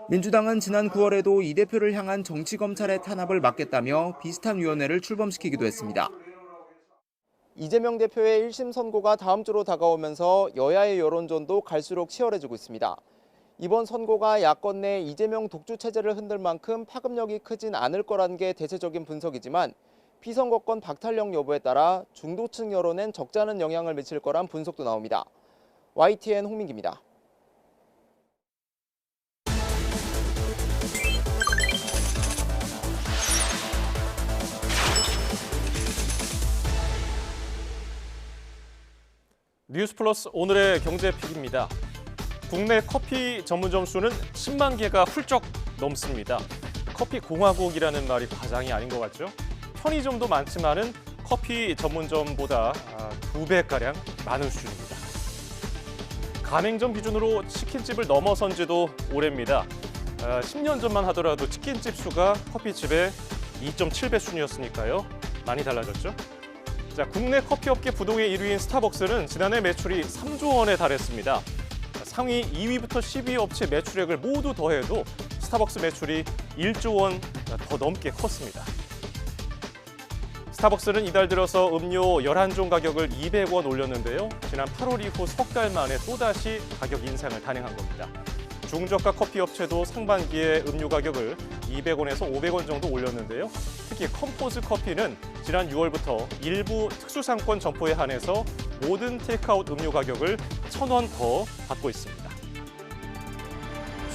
민주당은 지난 9월에도 이 대표를 향한 정치검찰의 탄압을 막겠다며 비슷한 위원회를 출범시키기도 했습니다. 이재명 대표의 1심 선고가 다음 주로 다가오면서 여야의 여론전도 갈수록 치열해지고 있습니다. 이번 선고가 야권 내 이재명 독주 체제를 흔들 만큼 파급력이 크진 않을 거라는 게 대체적인 분석이지만 피선거권 박탈령 여부에 따라 중도층 여론엔 적지 않은 영향을 미칠 거란 분석도 나옵니다. YTN 홍민기입니다. 뉴스플러스 오늘의 경제픽입니다. 국내 커피 전문점 수는 10만 개가 훌쩍 넘습니다. 커피 공화국이라는 말이 과장이 아닌 것 같죠? 편의점도 많지만은 커피 전문점보다 2배가량 많은 수준입니다. 가맹점 기준으로 치킨집을 넘어선 지도 오래입니다. 10년 전만 하더라도 치킨집 수가 커피집의 2.7배 순이었으니까요. 많이 달라졌죠? 자, 국내 커피업계 부동의 1위인 스타벅스는 지난해 매출이 3조 원에 달했습니다. 상위 2위부터 10위 업체 매출액을 모두 더해도 스타벅스 매출이 1조 원 더 넘게 컸습니다. 스타벅스는 이달 들어서 음료 11종 가격을 200원 올렸는데요. 지난 8월 이후 석 달 만에 또다시 가격 인상을 단행한 겁니다. 중저가 커피 업체도 상반기에 음료 가격을 200원에서 500원 정도 올렸는데요. 특히 컴포즈 커피는 지난 6월부터 일부 특수상권 점포에 한해서 모든 테이크아웃 음료 가격을 1,000원 더 받고 있습니다.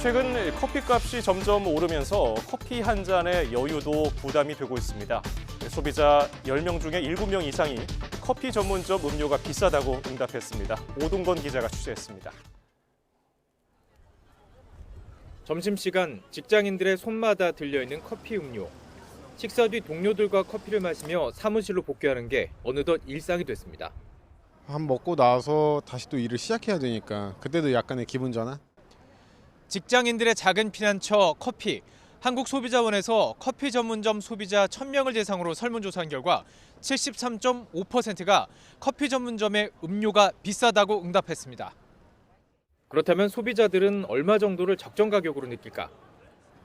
최근 커피값이 점점 오르면서 커피 한 잔의 여유도 부담이 되고 있습니다. 소비자 10명 중에 7명 이상이 커피 전문점 음료가 비싸다고 응답했습니다. 오동건 기자가 취재했습니다. 점심시간 직장인들의 손마다 들려있는 커피 음료. 식사 뒤 동료들과 커피를 마시며 사무실로 복귀하는 게 어느덧 일상이 됐습니다. 먹고 나서 다시 또 일을 시작해야 되니까 그때도 약간의 기분 전환? 직장인들의 작은 피난처 커피. 한국소비자원에서 커피 전문점 소비자 1,000명을 대상으로 설문조사한 결과 73.5%가 커피 전문점의 음료가 비싸다고 응답했습니다. 그렇다면 소비자들은 얼마 정도를 적정 가격으로 느낄까?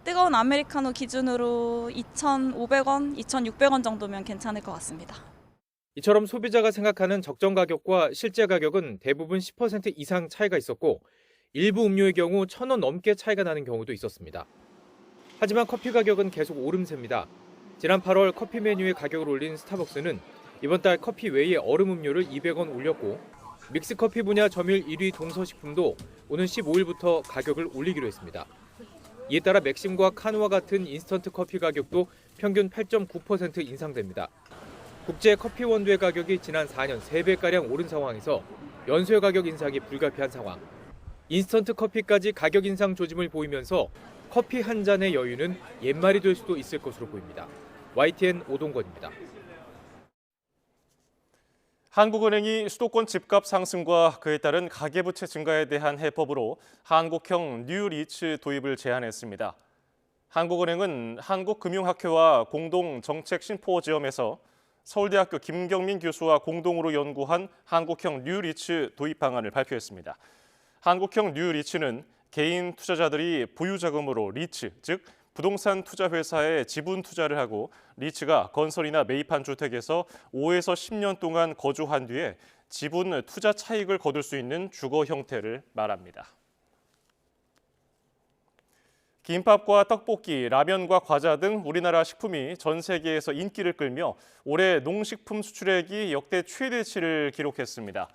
뜨거운 아메리카노 기준으로 2,500원, 2,600원 정도면 괜찮을 것 같습니다. 이처럼 소비자가 생각하는 적정 가격과 실제 가격은 대부분 10% 이상 차이가 있었고 일부 음료의 경우 1,000원 넘게 차이가 나는 경우도 있었습니다. 하지만 커피 가격은 계속 오름세입니다. 지난 8월 커피 메뉴의 가격을 올린 스타벅스는 이번 달 커피 외에 얼음 음료를 200원 올렸고 믹스커피 분야 점유율 1위 동서식품도 오는 15일부터 가격을 올리기로 했습니다. 이에 따라 맥심과 카누와 같은 인스턴트 커피 가격도 평균 8.9% 인상됩니다. 국제 커피 원두의 가격이 지난 4년 3배가량 오른 상황에서 연소의 가격 인상이 불가피한 상황. 인스턴트 커피까지 가격 인상 조짐을 보이면서 커피 한 잔의 여유는 옛말이 될 수도 있을 것으로 보입니다. YTN 오동건입니다. 한국은행이 수도권 집값 상승과 그에 따른 가계부채 증가에 대한 해법으로 한국형 뉴리츠 도입을 제안했습니다. 한국은행은 한국금융학회와 공동정책심포지엄에서 서울대학교 김경민 교수와 공동으로 연구한 한국형 뉴리츠 도입 방안을 발표했습니다. 한국형 뉴리츠는 개인 투자자들이 보유자금으로 리츠, 즉 부동산 투자 회사에 지분 투자를 하고 리츠가 건설이나 매입한 주택에서 5에서 10년 동안 거주한 뒤에 지분 투자 차익을 거둘 수 있는 주거 형태를 말합니다. 김밥과 떡볶이, 라면과 과자 등 우리나라 식품이 전 세계에서 인기를 끌며 올해 농식품 수출액이 역대 최대치를 기록했습니다.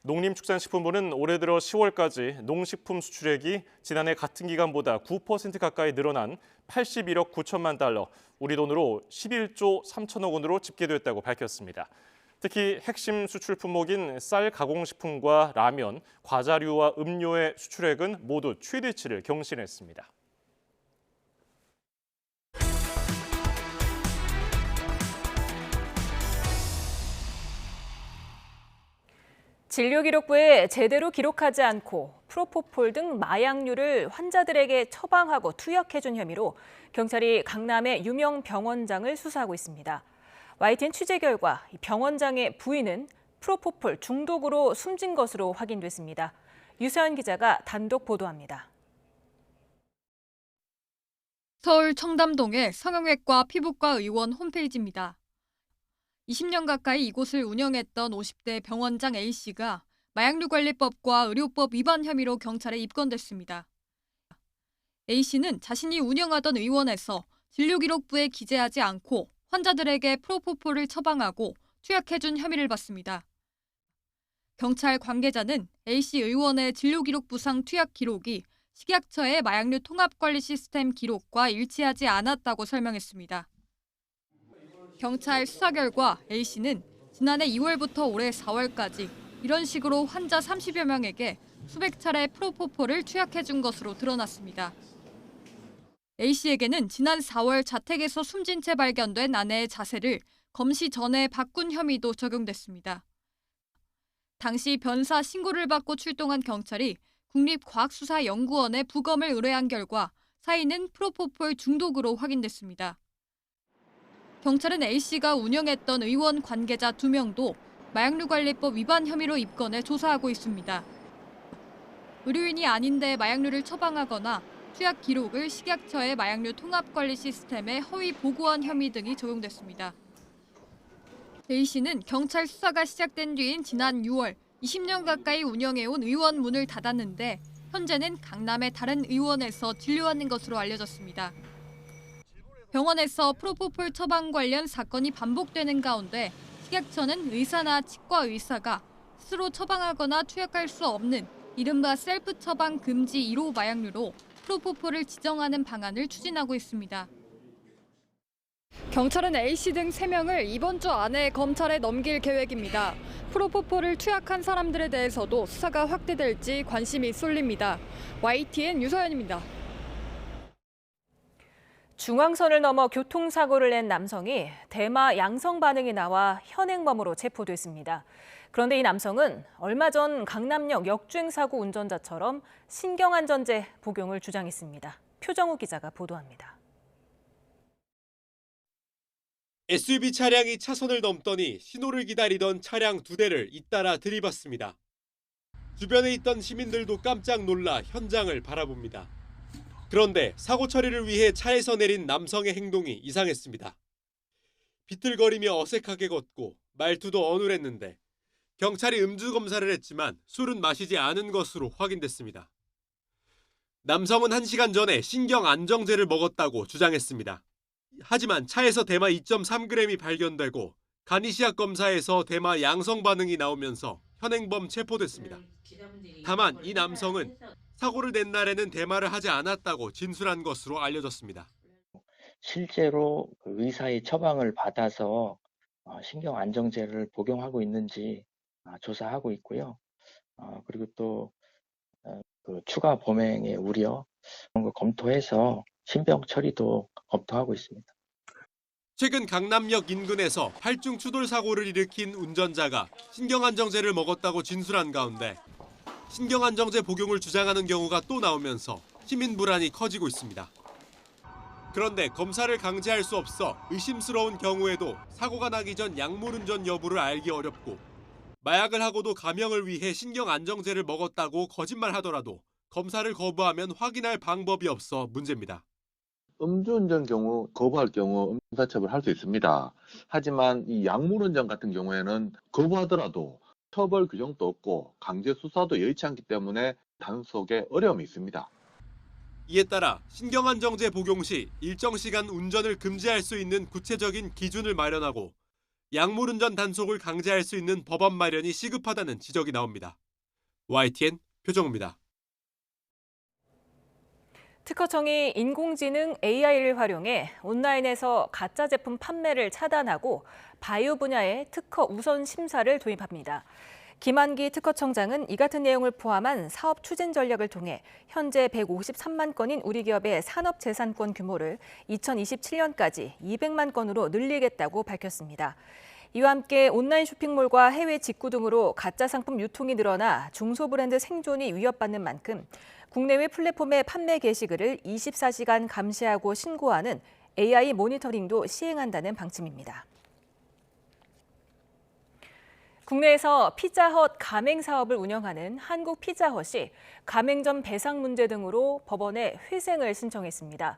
농림축산식품부는 올해 들어 10월까지 농식품 수출액이 지난해 같은 기간보다 9% 가까이 늘어난 81억 9천만 달러, 우리 돈으로 11조 3천억 원으로 집계됐다고 밝혔습니다. 특히 핵심 수출 품목인 쌀 가공식품과 라면, 과자류와 음료의 수출액은 모두 최대치를 경신했습니다. 진료기록부에 제대로 기록하지 않고 프로포폴 등 마약류를 환자들에게 처방하고 투약해준 혐의로 경찰이 강남의 유명 병원장을 수사하고 있습니다. YTN 취재 결과 병원장의 부인은 프로포폴 중독으로 숨진 것으로 확인됐습니다. 유서연 기자가 단독 보도합니다. 서울 청담동의 성형외과 피부과 의원 홈페이지입니다. 20년 가까이 이곳을 운영했던 50대 병원장 A씨가 마약류관리법과 의료법 위반 혐의로 경찰에 입건됐습니다. A씨는 자신이 운영하던 의원에서 진료기록부에 기재하지 않고 환자들에게 프로포폴을 처방하고 투약해준 혐의를 받습니다. 경찰 관계자는 A씨 의원의 진료기록부상 투약 기록이 식약처의 마약류 통합관리 시스템 기록과 일치하지 않았다고 설명했습니다. 경찰 수사 결과 A씨는 지난해 2월부터 올해 4월까지 이런 식으로 환자 30여 명에게 수백 차례 프로포폴을 투약해준 것으로 드러났습니다. A씨에게는 지난 4월 자택에서 숨진 채 발견된 아내의 자세를 검시 전에 바꾼 혐의도 적용됐습니다. 당시 변사 신고를 받고 출동한 경찰이 국립과학수사연구원에 부검을 의뢰한 결과 사인은 프로포폴 중독으로 확인됐습니다. 경찰은 A씨가 운영했던 의원 관계자 2명도 마약류관리법 위반 혐의로 입건해 조사하고 있습니다. 의료인이 아닌데 마약류를 처방하거나 투약 기록을 식약처의 마약류 통합관리 시스템에 허위 보고한 혐의 등이 적용됐습니다. A씨는 경찰 수사가 시작된 뒤인 지난 6월 20년 가까이 운영해온 의원 문을 닫았는데 현재는 강남의 다른 의원에서 진료하는 것으로 알려졌습니다. 병원에서 프로포폴 처방 관련 사건이 반복되는 가운데 식약처는 의사나 치과 의사가 스스로 처방하거나 투약할 수 없는 이른바 셀프 처방 금지 1호 마약류로 프로포폴을 지정하는 방안을 추진하고 있습니다. 경찰은 A씨 등 3명을 이번 주 안에 검찰에 넘길 계획입니다. 프로포폴을 투약한 사람들에 대해서도 수사가 확대될지 관심이 쏠립니다. YTN 유서연입니다. 중앙선을 넘어 교통사고를 낸 남성이 대마 양성 반응이 나와 현행범으로 체포됐습니다. 그런데 이 남성은 얼마 전 강남역 역주행 사고 운전자처럼 신경안전제 복용을 주장했습니다. 표정우 기자가 보도합니다. SUV 차량이 차선을 넘더니 신호를 기다리던 차량 2대를 잇따라 들이받습니다. 주변에 있던 시민들도 깜짝 놀라 현장을 바라봅니다. 그런데 사고 처리를 위해 차에서 내린 남성의 행동이 이상했습니다. 비틀거리며 어색하게 걷고 말투도 어눌했는데 경찰이 음주 검사를 했지만 술은 마시지 않은 것으로 확인됐습니다. 남성은 1시간 전에 신경안정제를 먹었다고 주장했습니다. 하지만 차에서 대마 2.3g이 발견되고 간이시약 검사에서 대마 양성 반응이 나오면서 현행범 체포됐습니다. 다만 이 남성은 사고를 낸 날에는 대마를 하지 않았다고 진술한 것으로 알려졌습니다. 실제로 의사의 처방을 받아서 신경안정제를 복용하고 있는지 조사하고 있고요. 그리고 또 추가 범행의 우려 그런 거 검토해서 신병 처리도 검토하고 있습니다. 최근 강남역 인근에서 8중 추돌 사고를 일으킨 운전자가 신경안정제를 먹었다고 진술한 가운데 신경안정제 복용을 주장하는 경우가 또 나오면서 시민 불안이 커지고 있습니다. 그런데 검사를 강제할 수 없어 의심스러운 경우에도 사고가 나기 전 약물운전 여부를 알기 어렵고 마약을 하고도 감형을 위해 신경안정제를 먹었다고 거짓말하더라도 검사를 거부하면 확인할 방법이 없어 문제입니다. 음주운전 경우 거부할 경우 형사처벌 할 수 있습니다. 하지만 이 약물운전 같은 경우에는 거부하더라도 처벌 규정도 없고 강제 수사도 여의치 않기 때문에 단속에 어려움이 있습니다. 이에 따라 신경안정제 복용 시 일정 시간 운전을 금지할 수 있는 구체적인 기준을 마련하고 약물운전 단속을 강제할 수 있는 법안 마련이 시급하다는 지적이 나옵니다. YTN 표정우입니다. 특허청이 인공지능 AI를 활용해 온라인에서 가짜 제품 판매를 차단하고 바이오 분야의 특허 우선 심사를 도입합니다. 김한기 특허청장은 이 같은 내용을 포함한 사업 추진 전략을 통해 현재 153만 건인 우리 기업의 산업재산권 규모를 2027년까지 200만 건으로 늘리겠다고 밝혔습니다. 이와 함께 온라인 쇼핑몰과 해외 직구 등으로 가짜 상품 유통이 늘어나 중소브랜드 생존이 위협받는 만큼 국내외 플랫폼의 판매 게시글을 24시간 감시하고 신고하는 AI 모니터링도 시행한다는 방침입니다. 국내에서 피자헛 가맹 사업을 운영하는 한국피자헛이 가맹점 배상 문제 등으로 법원에 회생을 신청했습니다.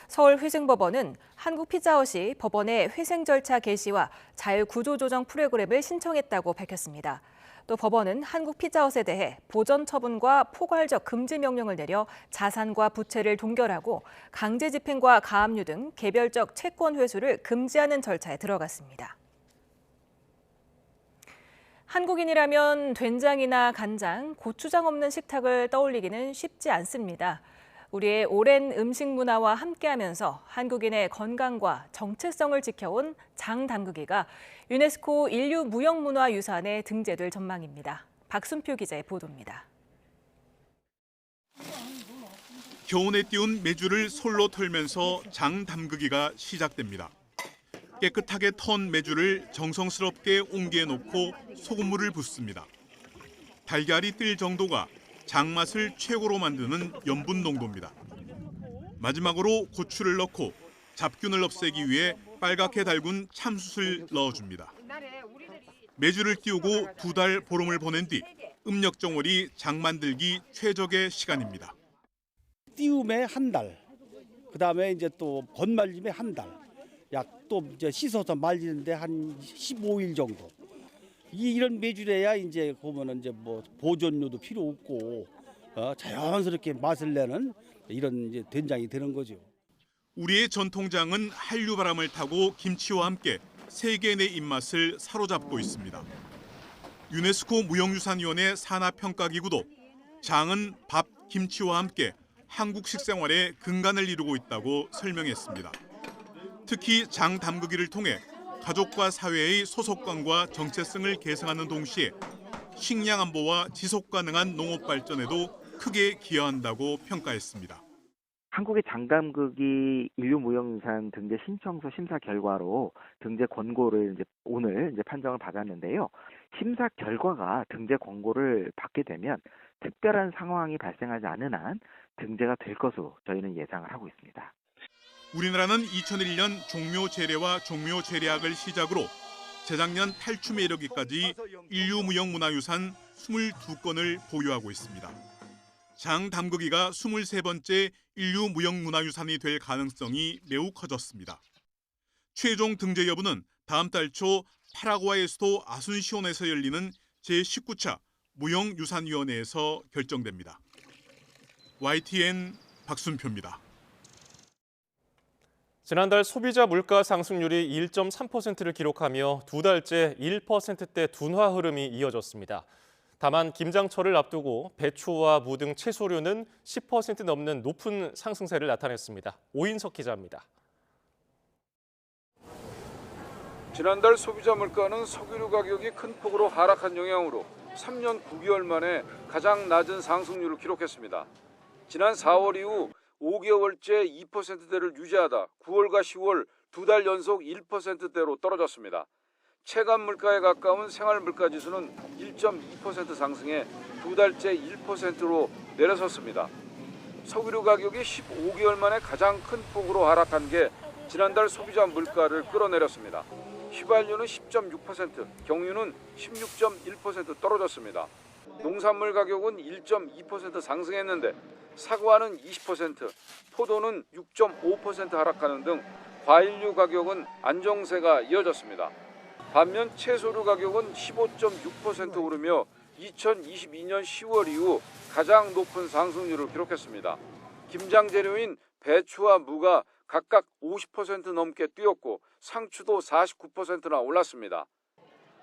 서울회생법원은 한국피자헛이 법원에 회생 절차 개시와 자율구조조정 프로그램을 신청했다고 밝혔습니다. 또 법원은 한국피자헛에 대해 보전 처분과 포괄적 금지 명령을 내려 자산과 부채를 동결하고 강제 집행과 가압류 등 개별적 채권 회수를 금지하는 절차에 들어갔습니다. 한국인이라면 된장이나 간장, 고추장 없는 식탁을 떠올리기는 쉽지 않습니다. 우리의 오랜 음식 문화와 함께하면서 한국인의 건강과 정체성을 지켜온 장담그기가 유네스코 인류무형문화유산에 등재될 전망입니다. 박순표 기자의 보도입니다. 겨운에 띄운 메주를 솔로 털면서 장담그기가 시작됩니다. 깨끗하게 턴 메주를 정성스럽게 옹기에 놓고 소금물을 붓습니다. 달걀이 뜰 정도가 장맛을 최고로 만드는 염분 농도입니다. 마지막으로 고추를 넣고 잡균을 없애기 위해 빨갛게 달군 참숯을 넣어줍니다. 메주를 띄우고 2달 보름을 보낸 뒤 음력정월이 장 만들기 최적의 시간입니다. 띄움에 한 달, 그다음에 이제 또 건말림에 한 달, 약 또 이제 씻어서 말리는데 한 15일 정도. 이런 메주래야 이제 보면은 이제 뭐 보존료도 필요 없고 자연스럽게 맛을 내는 이런 이제 된장이 되는 거죠. 우리의 전통장은 한류바람을 타고 김치와 함께 세계 내 입맛을 사로잡고 있습니다. 유네스코 무형유산위원회 산하평가기구도 장은 밥, 김치와 함께 한국 식생활의 근간을 이루고 있다고 설명했습니다. 특히 장 담그기를 통해 가족과 사회의 소속감과 정체성을 계승하는 동시에 식량 안보와 지속 가능한 농업 발전에도 크게 기여한다고 평가했습니다. 한국의 장담그기 인류무형유산 등재 신청서 심사 결과로 등재 권고를 오늘 판정을 받았는데요. 심사 결과가 등재 권고를 받게 되면 특별한 상황이 발생하지 않은 한 등재가 될 것으로 저희는 예상을 하고 있습니다. 우리나라는 2001년 종묘 제례와 종묘 제례학을 시작으로 재작년 탈춤에 이르기까지 인류무형문화유산 22건을 보유하고 있습니다. 장 담그기가 23번째 인류무형문화유산이 될 가능성이 매우 커졌습니다. 최종 등재 여부는 다음 달 초 파라과이 수도 아순시온에서 열리는 제19차 무형유산위원회에서 결정됩니다. YTN 박순표입니다. 지난달 소비자 물가 상승률이 1.3%를 기록하며 2달째 1%대 둔화 흐름이 이어졌습니다. 다만 김장철을 앞두고 배추와 무 등 채소류는 10% 넘는 높은 상승세를 나타냈습니다. 오인석 기자입니다. 지난달 소비자 물가는 석유류 가격이 큰 폭으로 하락한 영향으로 3년 9개월 만에 가장 낮은 상승률을 기록했습니다. 지난 4월 이후 5개월째 2%대를 유지하다 9월과 10월 2달 연속 1%대로 떨어졌습니다. 체감 물가에 가까운 생활 물가 지수는 1.2% 상승해 2달째 1%로 내려섰습니다. 석유류 가격이 15개월 만에 가장 큰 폭으로 하락한 게 지난달 소비자 물가를 끌어내렸습니다. 휘발유는 10.6%, 경유는 16.1% 떨어졌습니다. 농산물 가격은 1.2% 상승했는데 사과는 20%, 포도는 6.5% 하락하는 등 과일류 가격은 안정세가 이어졌습니다. 반면 채소류 가격은 15.6% 오르며 2022년 10월 이후 가장 높은 상승률을 기록했습니다. 김장 재료인 배추와 무가 각각 50% 넘게 뛰었고 상추도 49%나 올랐습니다.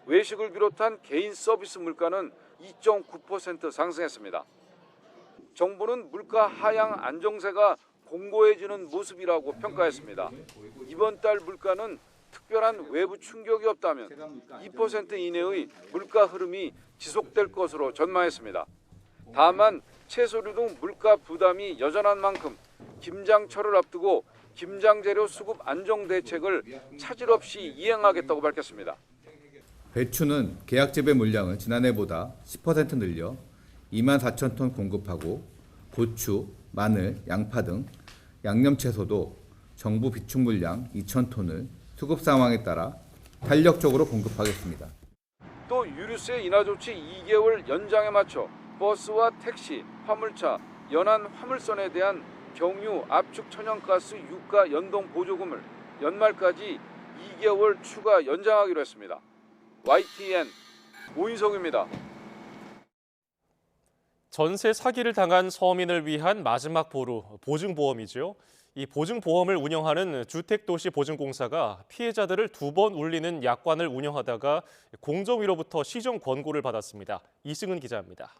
외식을 비롯한 개인 서비스 물가는 2.9% 상승했습니다. 정부는 물가 하향 안정세가 공고해지는 모습이라고 평가했습니다. 이번 달 물가는 특별한 외부 충격이 없다면 2% 이내의 물가 흐름이 지속될 것으로 전망했습니다. 다만 채소류 등 물가 부담이 여전한 만큼 김장철을 앞두고 김장재료 수급 안정 대책을 차질 없이 이행하겠다고 밝혔습니다. 배추는 계약 재배 물량을 지난해보다 10% 늘려 24,000톤 공급하고 고추, 마늘, 양파 등 양념채소도 정부 비축 물량 2,000톤을 수급 상황에 따라 탄력적으로 공급하겠습니다. 또 유류세 인하 조치 2개월 연장에 맞춰 버스와 택시, 화물차, 연안 화물선에 대한 경유, 압축 천연가스 유가 연동 보조금을 연말까지 2개월 추가 연장하기로 했습니다. YTN 오인석입니다. 전세 사기를 당한 서민을 위한 마지막 보루, 보증보험이죠. 이 보증보험을 운영하는 주택도시보증공사가 피해자들을 2번 울리는 약관을 운영하다가 공정위로부터 시정 권고를 받았습니다. 이승은 기자입니다.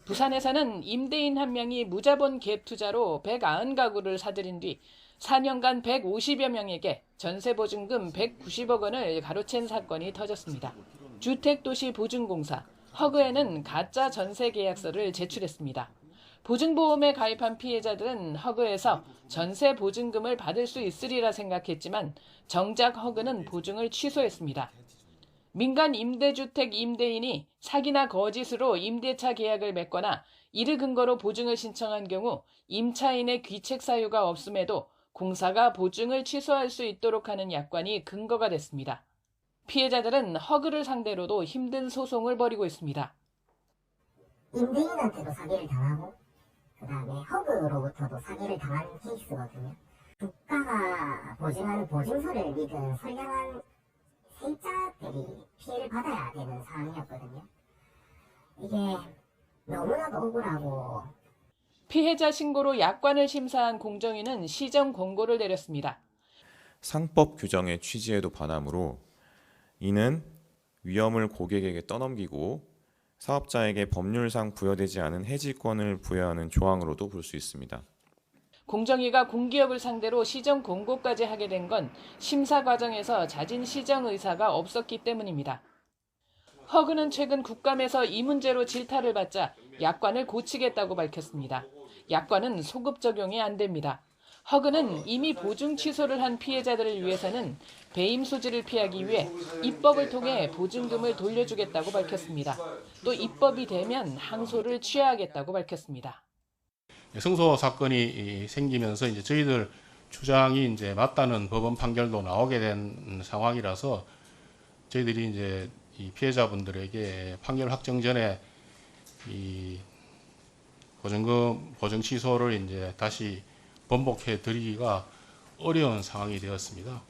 부산에서는 임대인 한 명이 무자본 갭 투자로 190가구를 사들인 뒤 4년간 150여 명에게 전세보증금 190억 원을 가로챈 사건이 터졌습니다. 주택도시보증공사 허그에는 가짜 전세계약서를 제출했습니다. 보증보험에 가입한 피해자들은 허그에서 전세보증금을 받을 수 있으리라 생각했지만 정작 허그는 보증을 취소했습니다. 민간 임대주택 임대인이 사기나 거짓으로 임대차 계약을 맺거나 이를 근거로 보증을 신청한 경우 임차인의 귀책 사유가 없음에도 공사가 보증을 취소할 수 있도록 하는 약관이 근거가 됐습니다. 피해자들은 허그를 상대로도 힘든 소송을 벌이고 있습니다. 임대인한테도 사기를 당하고 그다음에 허그로부터도 사기를 당한 케이스거든요. 국가가 보증하는 보증서를 믿은 선량한 세입자들이 피해를 받아야 되는 상황이었거든요. 이게 너무나도 억울하고. 피해자 신고로 약관을 심사한 공정위는 시정 권고를 내렸습니다. 상법 규정의 취지에도 반하므로 이는 위험을 고객에게 떠넘기고 사업자에게 법률상 부여되지 않은 해지권을 부여하는 조항으로도 볼 수 있습니다. 공정위가 공기업을 상대로 시정 권고까지 하게 된 건 심사 과정에서 자진 시정 의사가 없었기 때문입니다. 허그는 최근 국감에서 이 문제로 질타를 받자 약관을 고치겠다고 밝혔습니다. 약관은 소급 적용이 안 됩니다. 허그는 이미 보증 취소를 한 피해자들을 위해서는 배임 소지를 피하기 위해 입법을 통해 보증금을 돌려주겠다고 밝혔습니다. 또 입법이 되면 항소를 취하하겠다고 밝혔습니다. 승소 사건이 생기면서 이제 저희들 주장이 이제 맞다는 법원 판결도 나오게 된 상황이라서 저희들이 이제 이 피해자분들에게 판결 확정 전에 이 보증 취소를 이제 다시 번복해 드리기가 어려운 상황이 되었습니다.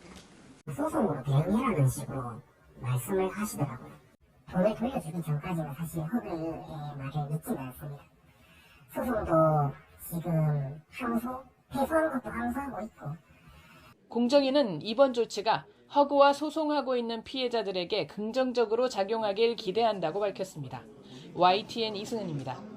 소송으로 대응해라는 식으로 말씀을 하시더라고요. 돈을 돌려주기 전까지는 사실 허그의 말을 믿지는 않습니다. 소송도 지금 항소, 패소하는 것도 항소하고 있고. 공정위는 이번 조치가 허그와 소송하고 있는 피해자들에게 긍정적으로 작용하길 기대한다고 밝혔습니다. YTN 이승은입니다.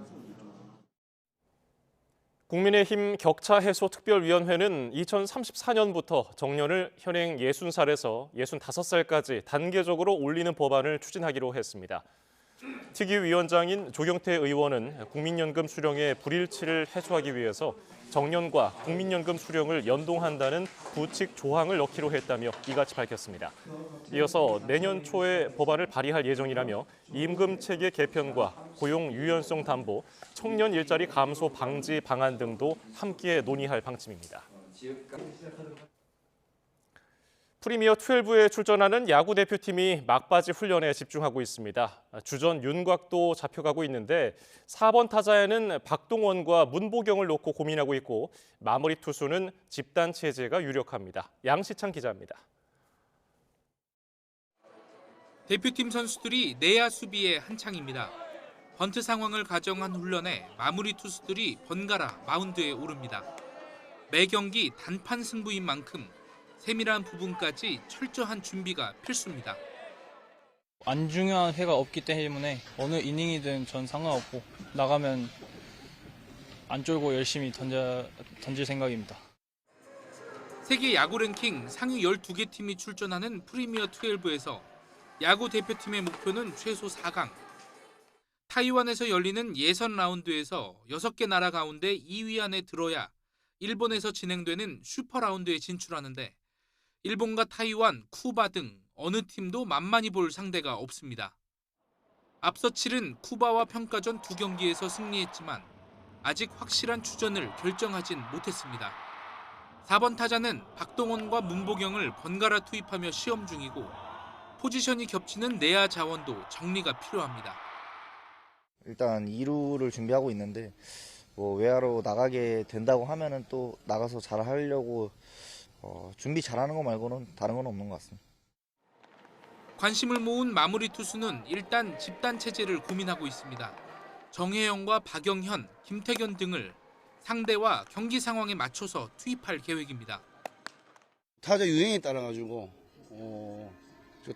국민의힘 격차 해소 특별위원회는 2034년부터 정년을 현행 60살에서 65살까지 단계적으로 올리는 법안을 추진하기로 했습니다. 특위위원장인 조경태 의원은 국민연금 수령의 불일치를 해소하기 위해서 정년과 국민연금 수령을 연동한다는 부칙 조항을 넣기로 했다며 이같이 밝혔습니다. 이어서 내년 초에 법안을 발의할 예정이라며 임금 체계 개편과 고용 유연성 담보, 청년 일자리 감소 방지 방안 등도 함께 논의할 방침입니다. 프리미어 12에 출전하는 야구 대표팀이 막바지 훈련에 집중하고 있습니다. 주전 윤곽도 잡혀가고 있는데 4번 타자에는 박동원과 문보경을 놓고 고민하고 있고 마무리 투수는 집단 체제가 유력합니다. 양시창 기자입니다. 대표팀 선수들이 내야 수비에 한창입니다. 번트 상황을 가정한 훈련에 마무리 투수들이 번갈아 마운드에 오릅니다. 매 경기 단판 승부인 만큼 세밀한 부분까지 철저한 준비가 필수입니다. 안 중요한 회가 없기 때문에 어느 이닝이든 전 상관없고 나가면 안 쫄고 열심히 던질 생각입니다. 세계 야구 랭킹 상위 12개 팀이 출전하는 프리미어 12에서 야구 대표팀의 목표는 최소 4강. 타이완에서 열리는 예선 라운드에서 6개 나라 가운데 2위 안에 들어야 일본에서 진행되는 슈퍼 라운드에 진출하는데 일본과 타이완, 쿠바 등 어느 팀도 만만히 볼 상대가 없습니다. 앞서 치른 쿠바와 평가전 2경기에서 승리했지만 아직 확실한 주전을 결정하진 못했습니다. 4번 타자는 박동원과 문보경을 번갈아 투입하며 시험 중이고 포지션이 겹치는 내야 자원도 정리가 필요합니다. 일단 2루를 준비하고 있는데 외야로 나가게 된다고 하면은 또 나가서 잘 하려고 준비 잘하는 거 말고는 다른 건 없는 것 같습니다. 관심을 모은 마무리 투수는 일단 집단 체제를 고민하고 있습니다. 정혜영과 박영현, 김태견 등을 상대와 경기 상황에 맞춰서 투입할 계획입니다. 타자 유행에 따라 가지고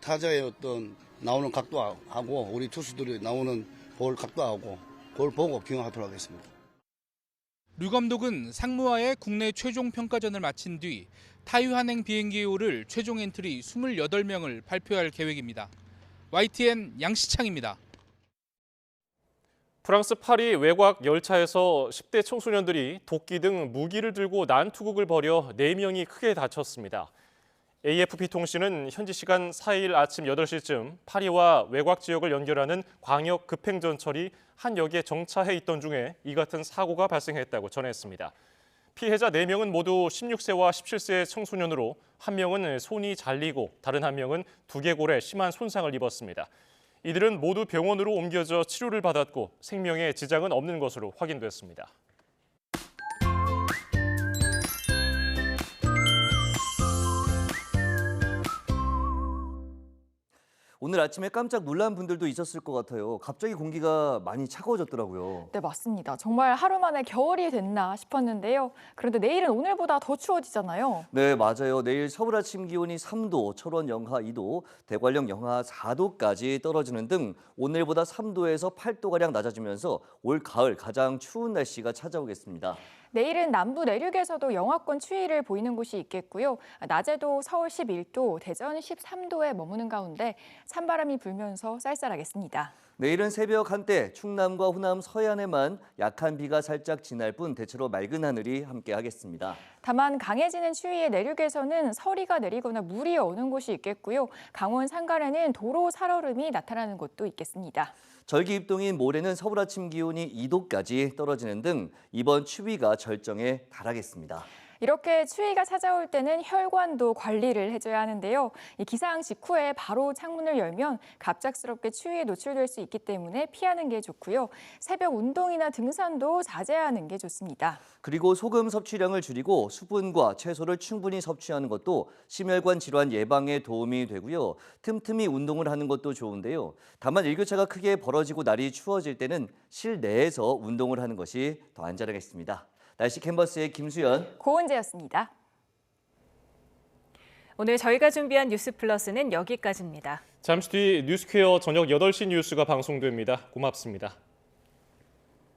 타자의 어떤 나오는 각도 하고 우리 투수들이 나오는 볼 각도 하고 그걸 보고 경영하도록 하겠습니다. 류 감독은 상무와의 국내 최종 평가전을 마친 뒤 타이완행 비행기호를 최종 엔트리 28명을 발표할 계획입니다. YTN 양시창입니다. 프랑스 파리 외곽 열차에서 10대 청소년들이 도끼 등 무기를 들고 난투극을 벌여 4명이 크게 다쳤습니다. AFP 통신은 현지 시간 4일 아침 8시쯤 파리와 외곽 지역을 연결하는 광역 급행전철이 한 역에 정차해 있던 중에 이 같은 사고가 발생했다고 전했습니다. 피해자 4명은 모두 16세와 17세의 청소년으로 한 명은 손이 잘리고 다른 한 명은 두개골에 심한 손상을 입었습니다. 이들은 모두 병원으로 옮겨져 치료를 받았고 생명에 지장은 없는 것으로 확인됐습니다. 오늘 아침에 깜짝 놀란 분들도 있었을 것 같아요. 갑자기 공기가 많이 차가워졌더라고요. 네, 맞습니다. 정말 하루 만에 겨울이 됐나 싶었는데요. 그런데 내일은 오늘보다 더 추워지잖아요. 네, 맞아요. 내일 서울 아침 기온이 3도, 철원 영하 2도, 대관령 영하 4도까지 떨어지는 등 오늘보다 3도에서 8도가량 낮아지면서 올 가을 가장 추운 날씨가 찾아오겠습니다. 내일은 남부 내륙에서도 영하권 추위를 보이는 곳이 있겠고요. 낮에도 서울 11도, 대전 13도에 머무는 가운데 찬바람이 불면서 쌀쌀하겠습니다. 내일은 새벽 한때 충남과 호남 서해안에만 약한 비가 살짝 지날 뿐 대체로 맑은 하늘이 함께하겠습니다. 다만 강해지는 추위에 내륙에서는 서리가 내리거나 물이 오는 곳이 있겠고요. 강원 산간에는 도로 살얼음이 나타나는 곳도 있겠습니다. 절기 입동인 모레는 서울 아침 기온이 2도까지 떨어지는 등 이번 추위가 절정에 달하겠습니다. 이렇게 추위가 찾아올 때는 혈관도 관리를 해줘야 하는데요. 이 기상 직후에 바로 창문을 열면 갑작스럽게 추위에 노출될 수 있기 때문에 피하는 게 좋고요. 새벽 운동이나 등산도 자제하는 게 좋습니다. 그리고 소금 섭취량을 줄이고 수분과 채소를 충분히 섭취하는 것도 심혈관 질환 예방에 도움이 되고요. 틈틈이 운동을 하는 것도 좋은데요. 다만 일교차가 크게 벌어지고 날이 추워질 때는 실내에서 운동을 하는 것이 더 안전하겠습니다. 날씨 캔버스의 김수연, 고은재였습니다. 오늘 저희가 준비한 뉴스 플러스는 여기까지입니다. 잠시 뒤 뉴스퀘어 저녁 8시 뉴스가 방송됩니다. 고맙습니다.